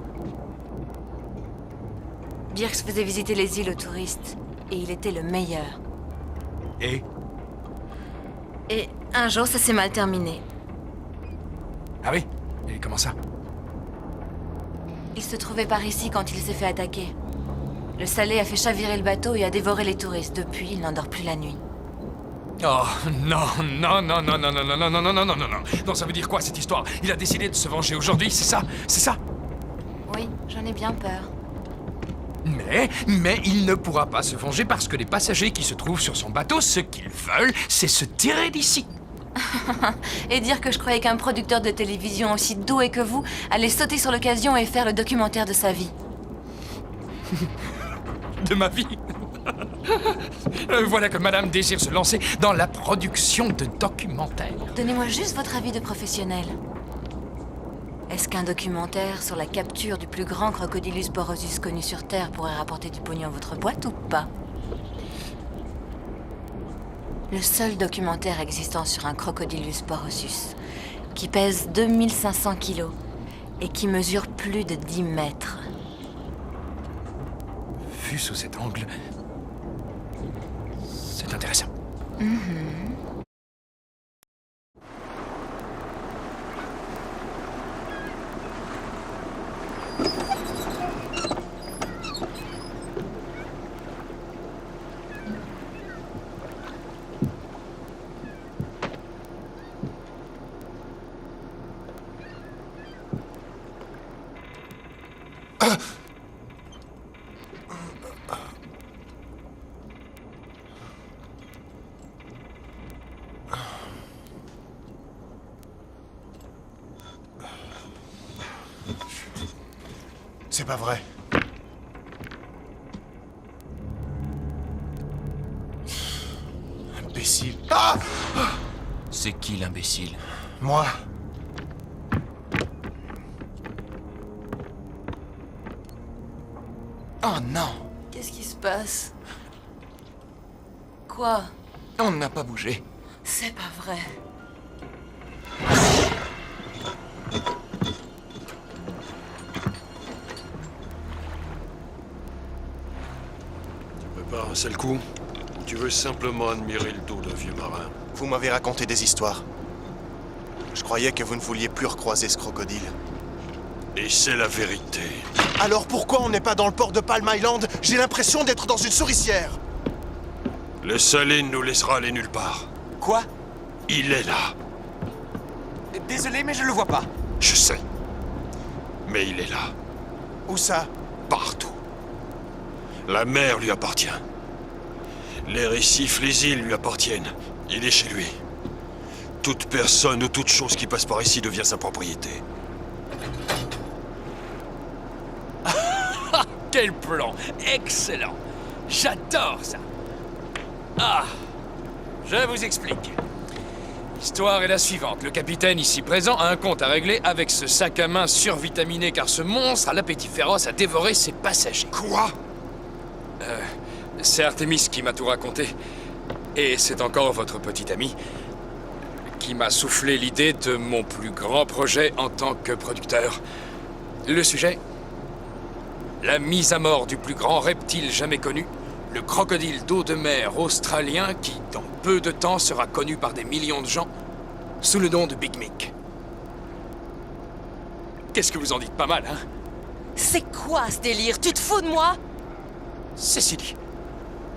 Dirks faisait visiter les îles aux touristes, et il était le meilleur. Et? Et un jour, ça s'est mal terminé. Ah oui? Et comment ça? Il se trouvait par ici quand il s'est fait attaquer. Le salé a fait chavirer le bateau et a dévoré les touristes. Depuis, il n'endort plus la nuit. Oh, non, non, non, non, non, non, non, non, non, non, non, non, non, non. Non, ça veut dire quoi, cette histoire? Il a décidé de se venger aujourd'hui, c'est ça? C'est ça? Oui, j'en ai bien peur. Mais il ne pourra pas se venger parce que les passagers qui se trouvent sur son bateau, ce qu'ils veulent, c'est se tirer d'ici. Et dire que je croyais qu'un producteur de télévision aussi doué que vous allait sauter sur l'occasion et faire le documentaire de sa vie. De ma vie? Voilà que madame désire se lancer dans la production de documentaires. Donnez-moi juste votre avis de professionnel. Est-ce qu'un documentaire sur la capture du plus grand Crocodilus porosus connu sur Terre pourrait rapporter du pognon à votre boîte ou pas? Le seul documentaire existant sur un Crocodilus porosus, qui pèse 2500 kilos et qui mesure plus de 10 mètres. Vu sous cet angle, c'est intéressant. C'est pas vrai. Imbécile. Ah! C'est qui l'imbécile? Moi. Oh non! Qu'est-ce qui se passe? Quoi? On n'a pas bougé. C'est pas vrai. Prépare un seul coup. Ou tu veux simplement admirer le dos d'un vieux marin? Vous m'avez raconté des histoires. Je croyais que vous ne vouliez plus recroiser ce crocodile. Et c'est la vérité. Alors pourquoi on n'est pas dans le port de Palm Island? J'ai l'impression d'être dans une souricière. Le salé ne nous laissera aller nulle part. Quoi? Il est là. Désolé, mais je le vois pas. Je sais. Mais il est là. Où ça? Partout. La mer lui appartient. Les récifs, les îles lui appartiennent. Il est chez lui. Toute personne ou toute chose qui passe par ici devient sa propriété. Quel plan! Excellent! J'adore ça! Ah! Je vous explique. L'histoire est la suivante. Le capitaine ici présent a un compte à régler avec ce sac à main survitaminé car ce monstre à l'appétit féroce a dévoré ses passagers. Quoi? C'est Artemis qui m'a tout raconté. Et c'est encore votre petit ami qui m'a soufflé l'idée de mon plus grand projet en tant que producteur. Le sujet? La mise à mort du plus grand reptile jamais connu, le crocodile d'eau de mer australien qui, dans peu de temps, sera connu par des millions de gens sous le nom de Big Mick. Qu'est-ce que vous en dites? Pas mal, hein? C'est quoi ce délire? Tu te fous de moi? Cécilie,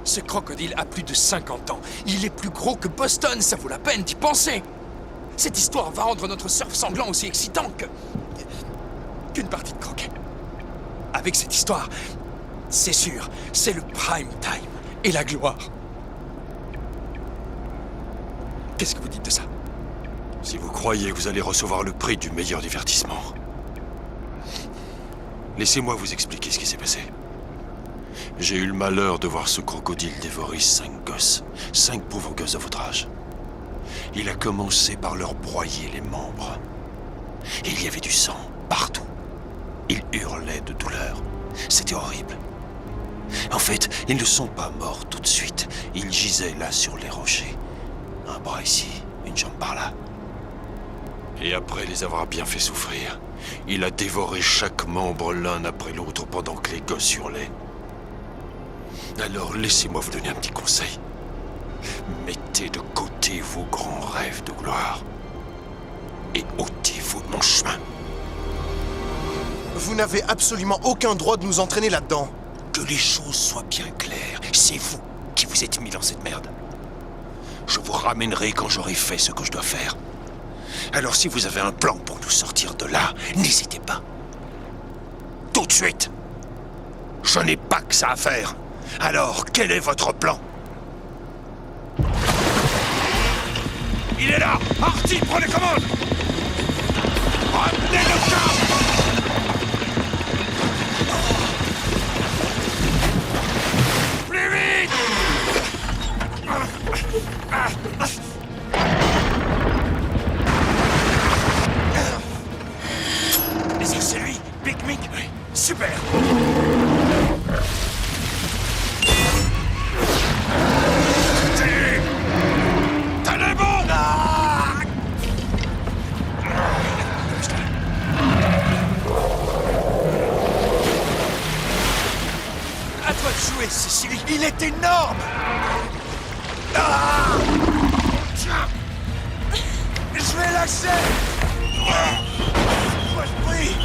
ce crocodile a plus de 50 ans. Il est plus gros que Boston, ça vaut la peine d'y penser. Cette histoire va rendre notre surf sanglant aussi excitant qu'une partie de croquet. Avec cette histoire, c'est sûr, c'est le prime time et la gloire. Qu'est-ce que vous dites de ça? Si vous croyez que vous allez recevoir le prix du meilleur divertissement, laissez-moi vous expliquer ce qui s'est passé. J'ai eu le malheur de voir ce crocodile dévorer 5 gosses, 5 pauvres gosses de votre âge. Il a commencé par leur broyer les membres. Et il y avait du sang partout. Ils hurlaient de douleur. C'était horrible. En fait, ils ne sont pas morts tout de suite. Ils gisaient là sur les rochers. Un bras ici, une jambe par là. Et après les avoir bien fait souffrir, il a dévoré chaque membre l'un après l'autre pendant que les gosses hurlaient. Alors laissez-moi vous donner un petit conseil. Mettez de côté vos grands rêves de gloire et ôtez-vous de mon chemin. Vous n'avez absolument aucun droit de nous entraîner là-dedans. Que les choses soient bien claires, c'est vous qui vous êtes mis dans cette merde. Je vous ramènerai quand j'aurai fait ce que je dois faire. Alors si vous avez un plan pour nous sortir de là, n'hésitez pas. Tout de suite. Je n'ai pas que ça à faire. Alors, quel est votre plan? Il est là! Artie, prends les commandes! Ramenez le câble! Plus vite! Est-ce que c'est lui? Big Mick? Oui. Super! T'as les bons! À toi de jouer, Cécilie. Il est énorme. Ah! Je vais lâcher. Oui.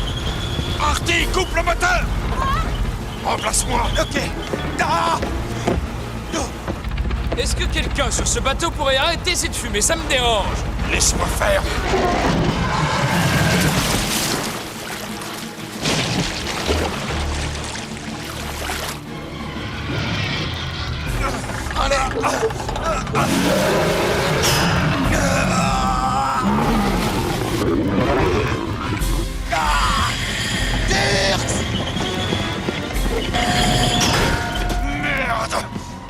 Artie, coupe le moteur! Remplace-moi! Ok. Ah! Est-ce que quelqu'un sur ce bateau pourrait arrêter cette fumée? Ça me dérange. Laisse-moi faire! Merde!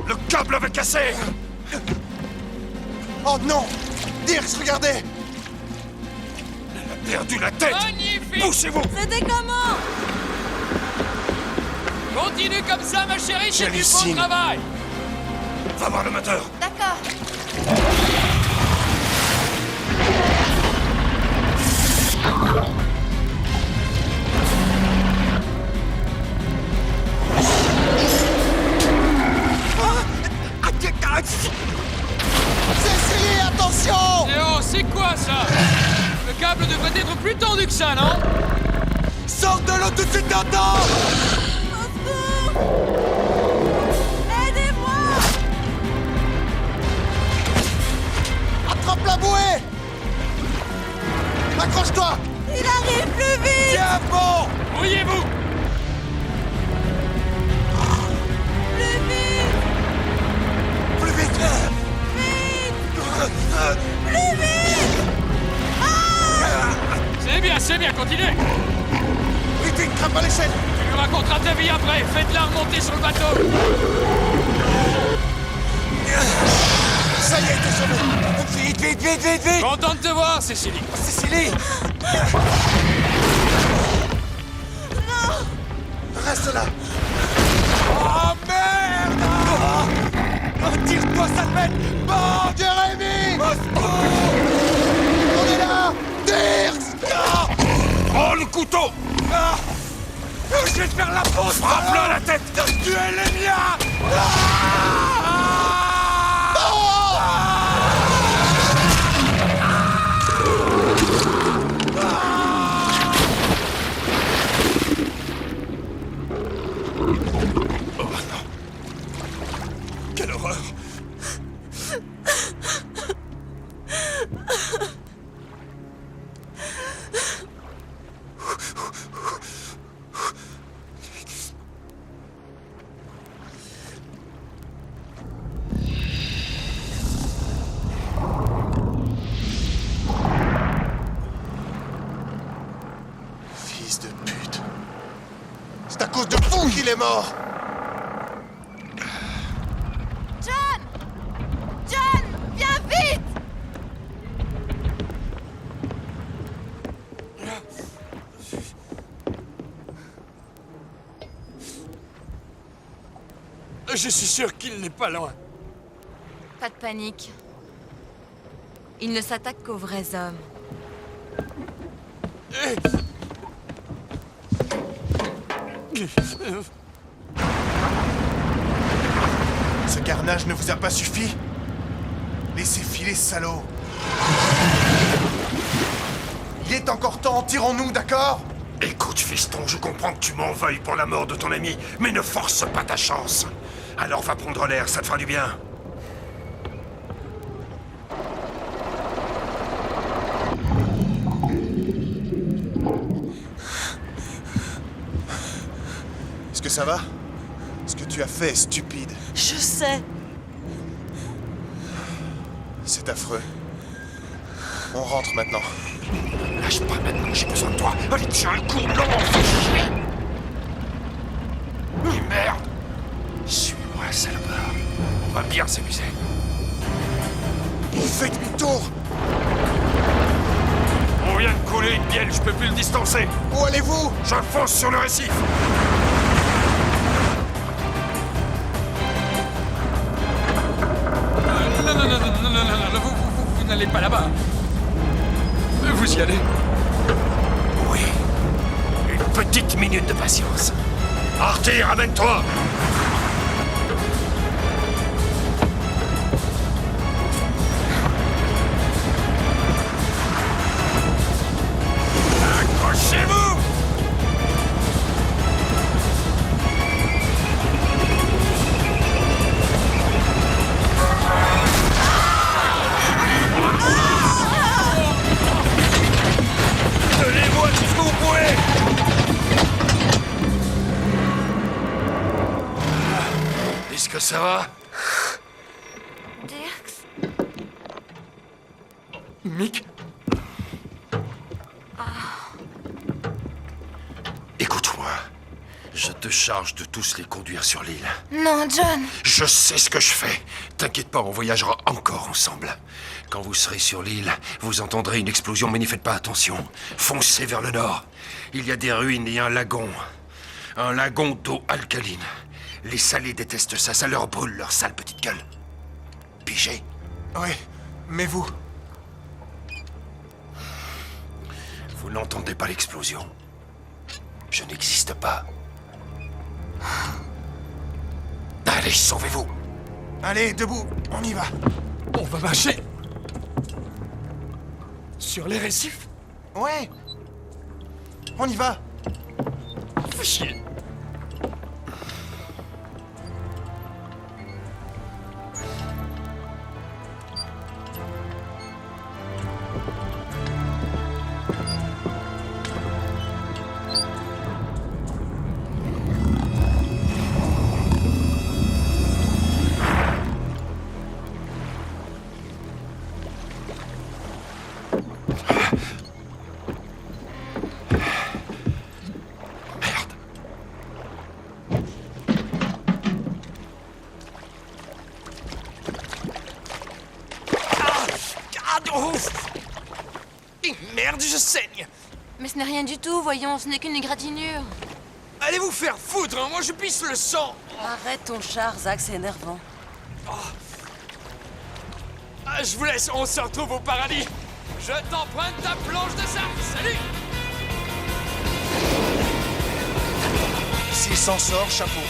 Le câble avait cassé! Oh non! Dirks, regardez! Elle a perdu la tête! Magnifique! Poussez-vous! C'était comment? Continue comme ça, ma chérie, c'est du bon J'hallucine. travail! Va voir le moteur! D'accord. Cécilie, attention! Oh, c'est quoi ça? Le câble devrait être plus tendu que ça, non? Sors de l'eau tout de suite, t'entends! Aidez-moi! Attrape Attrape la bouée! Accroche-toi! Il arrive plus vite! Tiens bon! Mouillez-vous! Plus vite! Plus vite! Plus vite! C'est bien, continuez! Vite, grimpe à l'échelle! Tu lui raconteras ta vie après, faites-la remonter sur le bateau! Ça y est, t'es sauvé! Vite! Content de te voir, Cécilie! Cécilie! Non! Reste là! Oh merde! Oh, tire-toi, sale bête! Bon, Jérémy! On est là! Tire! Oh, le couteau! Ah! Je vais te faire la pause! Frappe-le à la tête! Tu es les miens! Quelle horreur! Fils de pute! C'est à cause de vous qu'il est mort! John! John! Viens vite! Je suis sûr qu'il n'est pas loin. Pas de panique. Il ne s'attaque qu'aux vrais hommes. Ce carnage ne vous a pas suffi? Laissez filer, salaud! Il est encore temps, tirons-nous, d'accord? Écoute, fiston, je comprends que tu m'en veuilles pour la mort de ton ami, mais ne force pas ta chance. Alors va prendre l'air, ça te fera du bien. Est-ce que ça va? Ce que tu as fait est stupide. Je sais. C'est affreux. On rentre maintenant. Lâche pas maintenant, j'ai besoin de toi. Allez, tiens le coup, non, fais chier. Merde. Suis-moi, salopard. On va bien s'amuser. Il fait demi-tour! On vient de couler une bielle, je peux plus le distancer. Où allez-vous? Je fonce sur le récif. Non, vous n'allez pas là-bas. Vous y allez? Oui. Une petite minute de patience. Artie, ramène-toi. Accrochez-vous. Tenez-moi tout ce que vous pouvez. Est-ce que ça va? Dirks? Mick? Écoute-moi. Je te charge de tous les conduire sur l'île. Non, John! Je sais ce que je fais. T'inquiète pas, on voyagera encore ensemble. Quand vous serez sur l'île, vous entendrez une explosion, mais n'y faites pas attention. Foncez vers le nord. Il y a des ruines et un lagon. Un lagon d'eau alcaline. Les salés détestent ça, ça leur brûle leur sale petite gueule. Pigé? Oui, mais vous? Vous n'entendez pas l'explosion. Je n'existe pas. Allez, sauvez-vous. Allez, debout, on y va. On va marcher sur les récifs? Ouais. On y va. Fais chier. Merde, je saigne! Mais ce n'est rien du tout, voyons, ce n'est qu'une égratignure. Allez vous faire foutre, hein, moi je pisse le sang! Arrête ton char, Zach, c'est énervant. Ah, je vous laisse, on se retrouve au paradis! Je t'emprunte ta planche de surf, salut! S'il s'en sort, chapeau.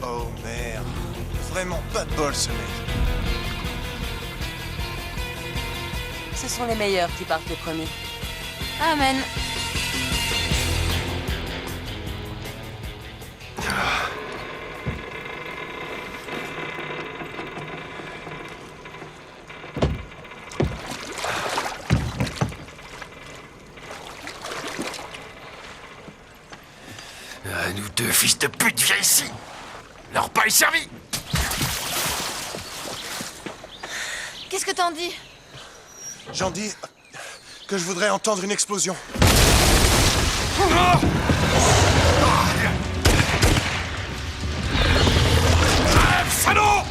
Oh merde. Vraiment pas de bol ce mec. Ce sont les meilleurs qui partent les premiers. Amen. Ah, nous deux fils de pute, viens ici! Le repas est servi! Qu'est-ce que t'en dis? J'en dis que je voudrais entendre une explosion. Salaud!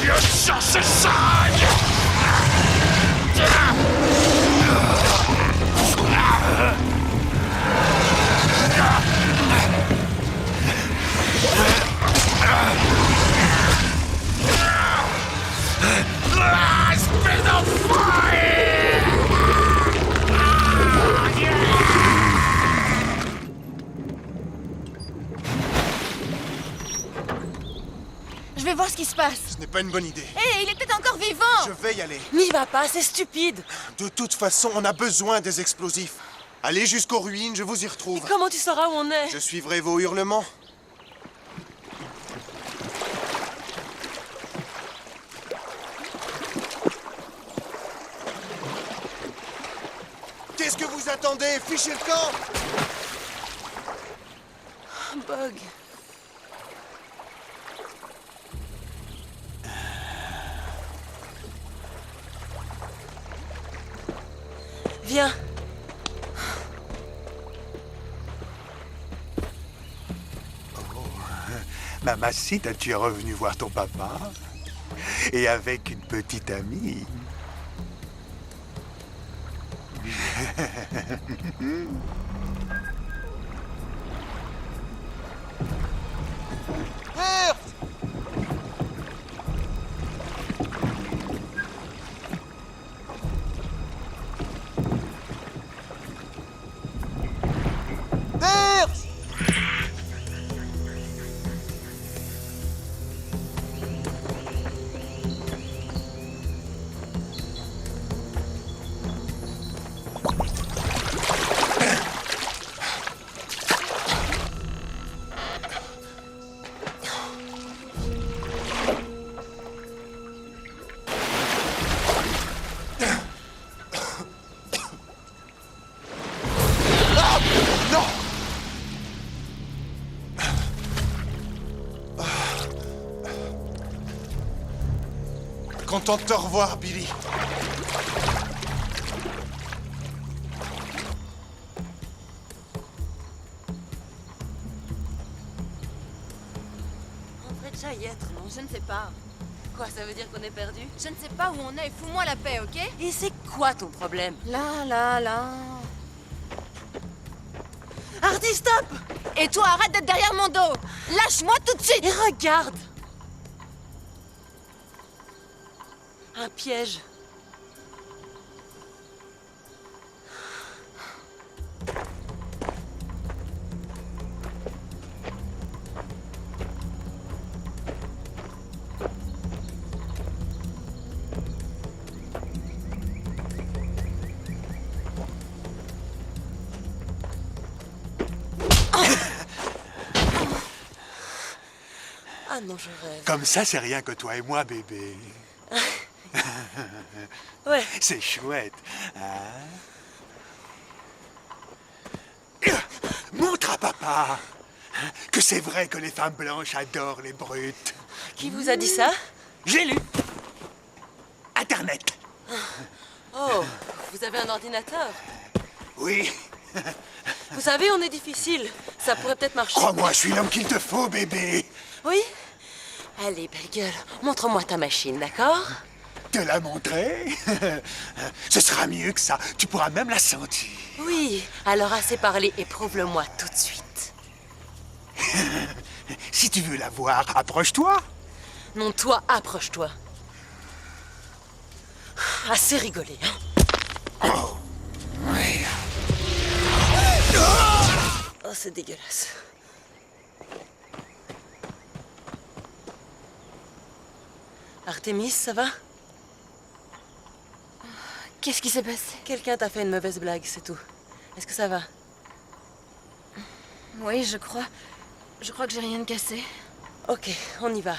Viens chercher ça! Je vais voir ce qui se passe. Ce n'est pas une bonne idée. Hé, il est peut-être encore vivant! Je vais y aller. N'y va pas, c'est stupide. De toute façon, on a besoin des explosifs. Allez jusqu'aux ruines, je vous y retrouve. Comment tu sauras où on est? Je suivrai vos hurlements. Qu'est-ce que vous attendez? Fichez le camp! Bug. Viens. Mamacita, tu es revenu voir ton papa? Et avec une petite amie. Content de te revoir, Billy. On devrait déjà y être, non? Je ne sais pas. Quoi, ça veut dire qu'on est perdu? Je ne sais pas où on est. Fous-moi la paix, ok? Et c'est quoi ton problème? Là. Hardy, stop! Et toi, arrête d'être derrière mon dos! Lâche-moi tout de suite! Et regarde! Un piège. Ah non, je rêve. Comme ça, c'est rien que toi et moi, bébé. Ouais. C'est chouette, hein? pas que c'est vrai que les femmes blanches adorent les brutes? Qui vous a dit ça? J'ai lu. Internet. Oh, vous avez un ordinateur? Oui. Vous savez, on est difficile. Ça pourrait peut-être marcher. Crois-moi, je suis l'homme qu'il te faut, bébé. Oui? Allez, belle gueule, montre-moi ta machine, d'accord? Te la montrer? Ce sera mieux que ça. Tu pourras même la sentir. Oui, alors assez parlé et prouve-le-moi tout de suite. Si tu veux la voir, approche-toi. Non, toi, approche-toi. Assez rigolé, hein? Oh, ouais. Oh, c'est dégueulasse. Artemis, ça va? Qu'est-ce qui s'est passé? Quelqu'un t'a fait une mauvaise blague, c'est tout. Est-ce que ça va? Oui, je crois. Je crois que j'ai rien de cassé. Ok, on y va.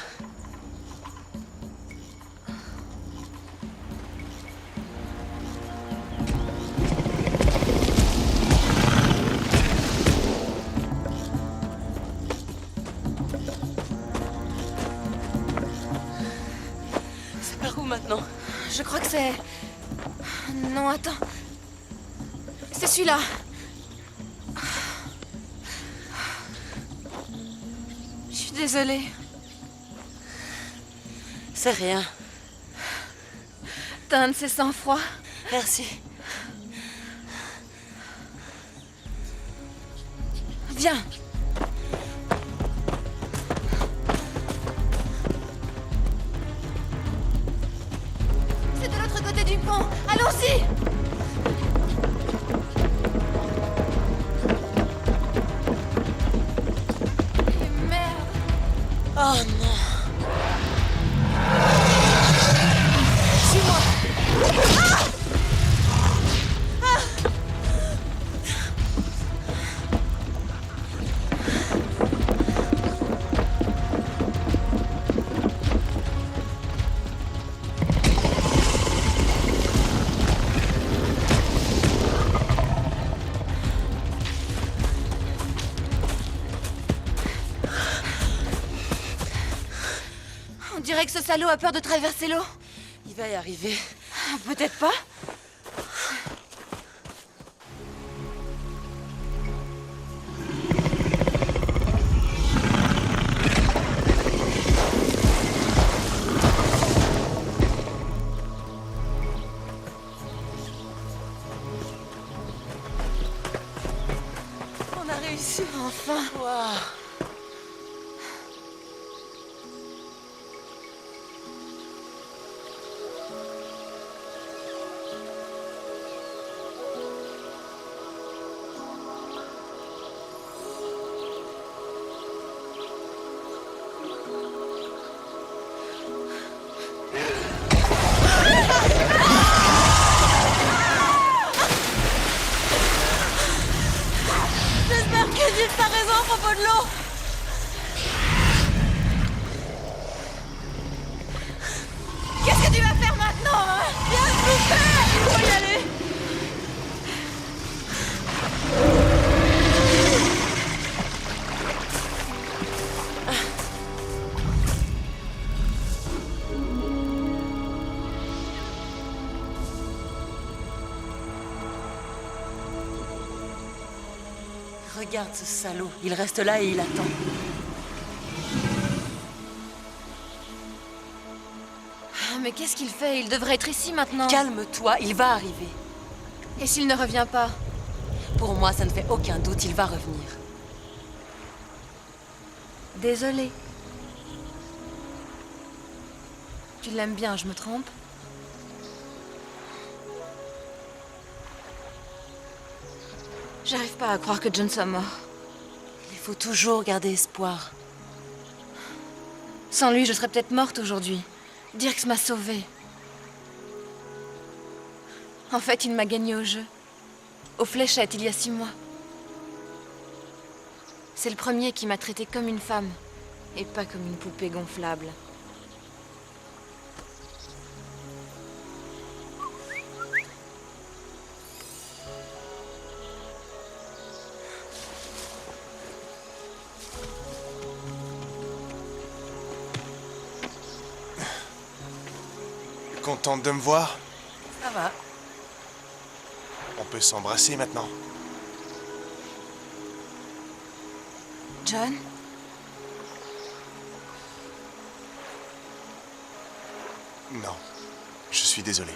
C'est par où maintenant? Je crois que c'est... Non, attends. C'est celui-là. Je suis désolée. C'est rien. T'as un de ces sang-froid. Merci. Viens. C'est de l'autre côté du pont. Allons-y. Et merde. Oh non. Suis-moi. Ah! On dirait que ce salaud a peur de traverser l'eau. Il va y arriver. Peut-être pas. On a réussi. Enfin. Waouh. J'espère que Dieu a raison à propos de l'eau. Qu'est-ce que tu vas faire maintenant, hein? Viens se bouffer. Il faut y aller. Regarde ce salaud. Il reste là et il attend. Mais qu'est-ce qu'il fait? Il devrait être ici maintenant. Calme-toi, il va arriver. Et s'il ne revient pas? Pour moi, ça ne fait aucun doute, il va revenir. Désolée. Tu l'aimes bien, je me trompe? J'arrive pas à croire que John soit mort. Il faut toujours garder espoir. Sans lui, je serais peut-être morte aujourd'hui. Dirks m'a sauvée. En fait, il m'a gagnée au jeu. Aux fléchettes, il y a 6 mois. C'est le premier qui m'a traitée comme une femme, et pas comme une poupée gonflable. Contente de me voir? Ça va. On peut s'embrasser maintenant. John? Non, je suis désolé.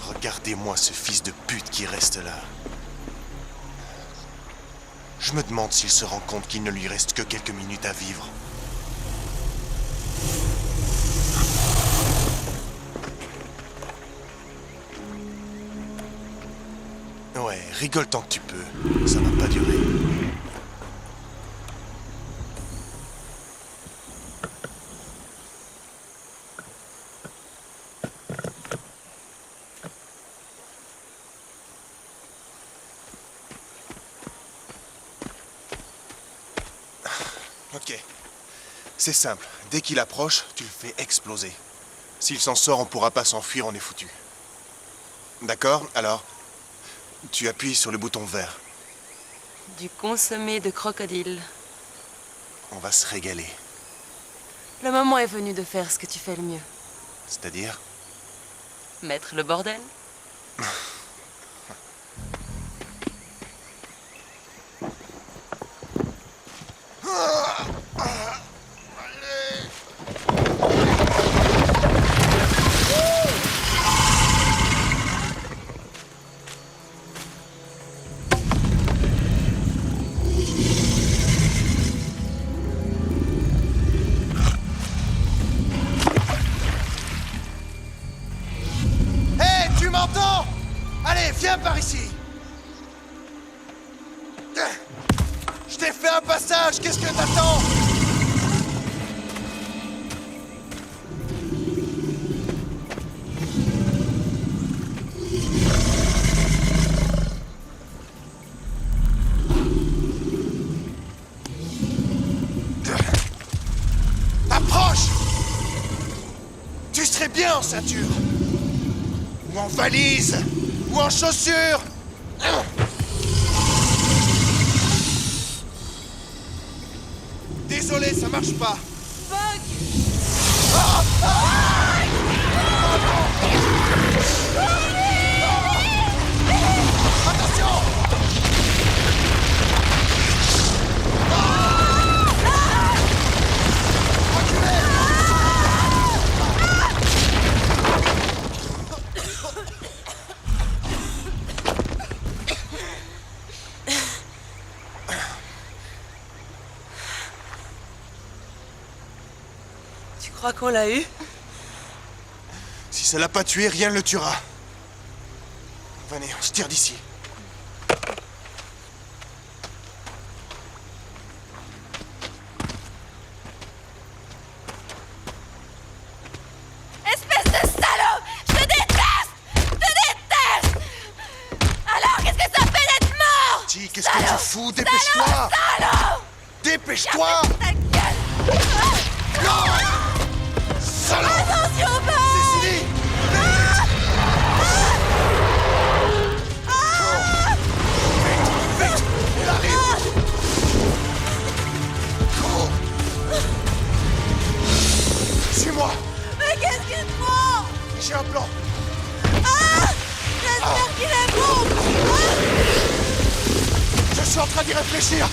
Regardez-moi ce fils de pute qui reste là. Je me demande s'il se rend compte qu'il ne lui reste que quelques minutes à vivre. Ouais, rigole tant que tu peux. Ça va pas durer. Ok. C'est simple. Dès qu'il approche, tu le fais exploser. S'il s'en sort, on pourra pas s'enfuir, on est foutu. D'accord? Alors, tu appuies sur le bouton vert. Du consommé de crocodile. On va se régaler. Le moment est venu de faire ce que tu fais le mieux. C'est-à-dire? Mettre le bordel. Hé, tu m'entends? Allez, viens par ici. Je t'ai fait un passage, qu'est-ce que t'attends? Approche! Tu serais bien en ceinture. Ou en valise. Ou en chaussures. Désolé, ça marche pas. Attention! Tu crois qu'on l'a eu? Si ça l'a pas tué, rien ne le tuera. Venez, on se tire d'ici. Espèce de salaud! Je te déteste! Je te déteste! Alors, qu'est-ce que ça fait d'être mort? Dis, qu'est-ce que tu fous? Dépêche-toi! Salaud! Dépêche-toi! Ta gueule! Non! Salaud! Attention, Bob! C'est fini! Vite! Il arrive! Cours! Suis-moi! Mais qu'est-ce qu'il te faut? J'ai un plan! J'espère qu'il est bon! Je suis en train d'y réfléchir!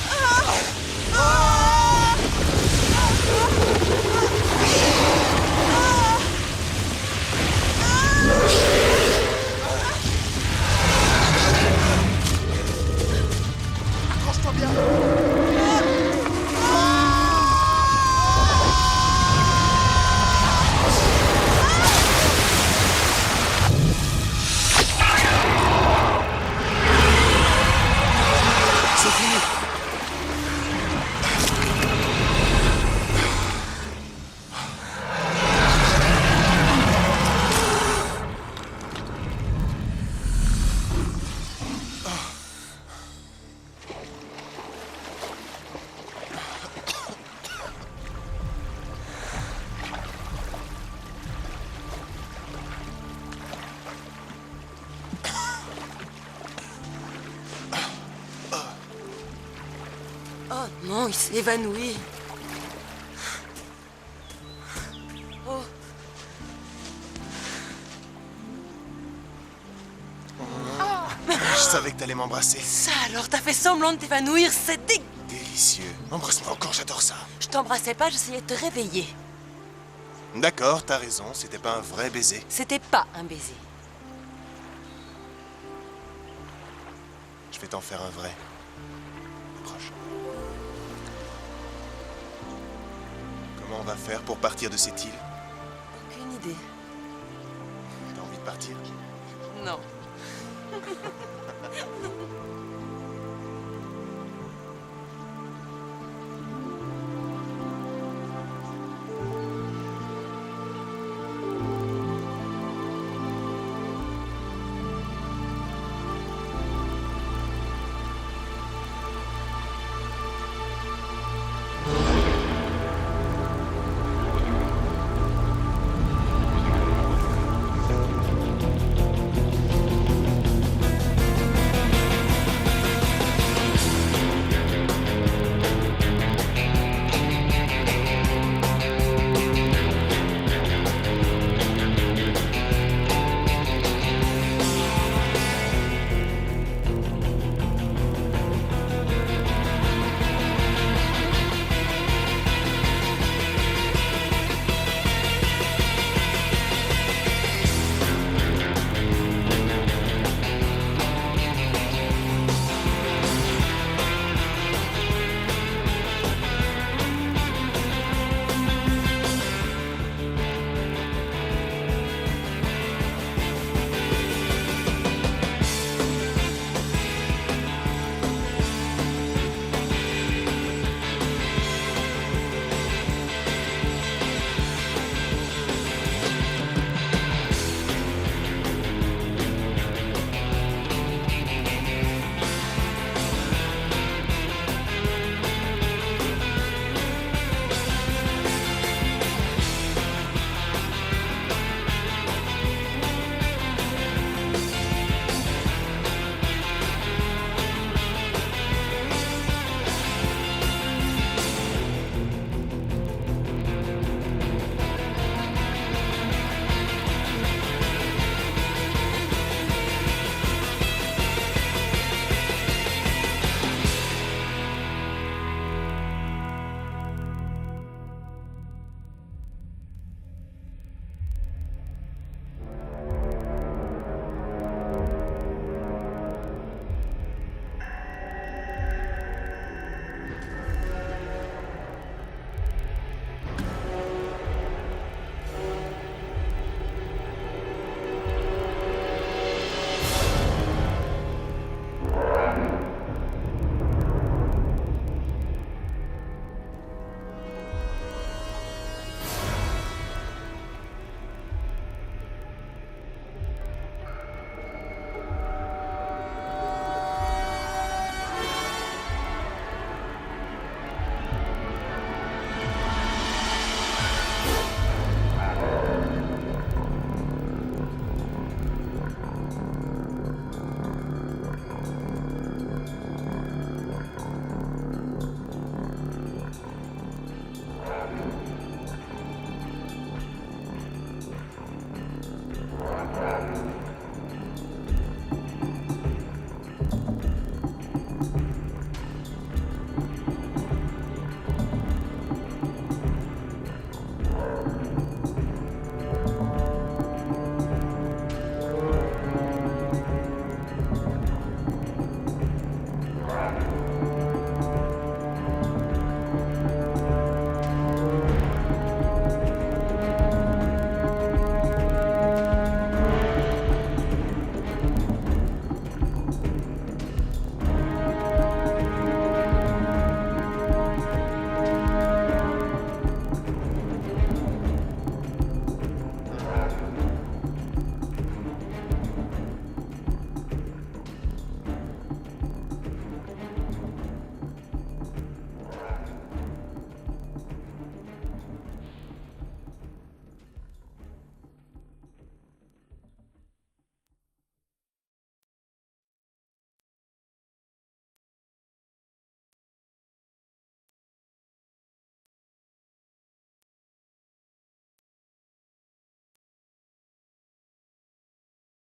Accroche-toi bien! C'est fini! Non, il s'est évanoui. Oh. Je savais que t'allais m'embrasser. Ça alors, t'as fait semblant de t'évanouir, c'est Délicieux. Embrasse-moi encore, j'adore ça. Je t'embrassais pas, j'essayais de te réveiller. D'accord, t'as raison, c'était pas un vrai baiser. C'était pas un baiser. Je vais t'en faire un vrai. Approche. Comment on va faire pour partir de cette île? Aucune idée. T'as envie de partir? Non.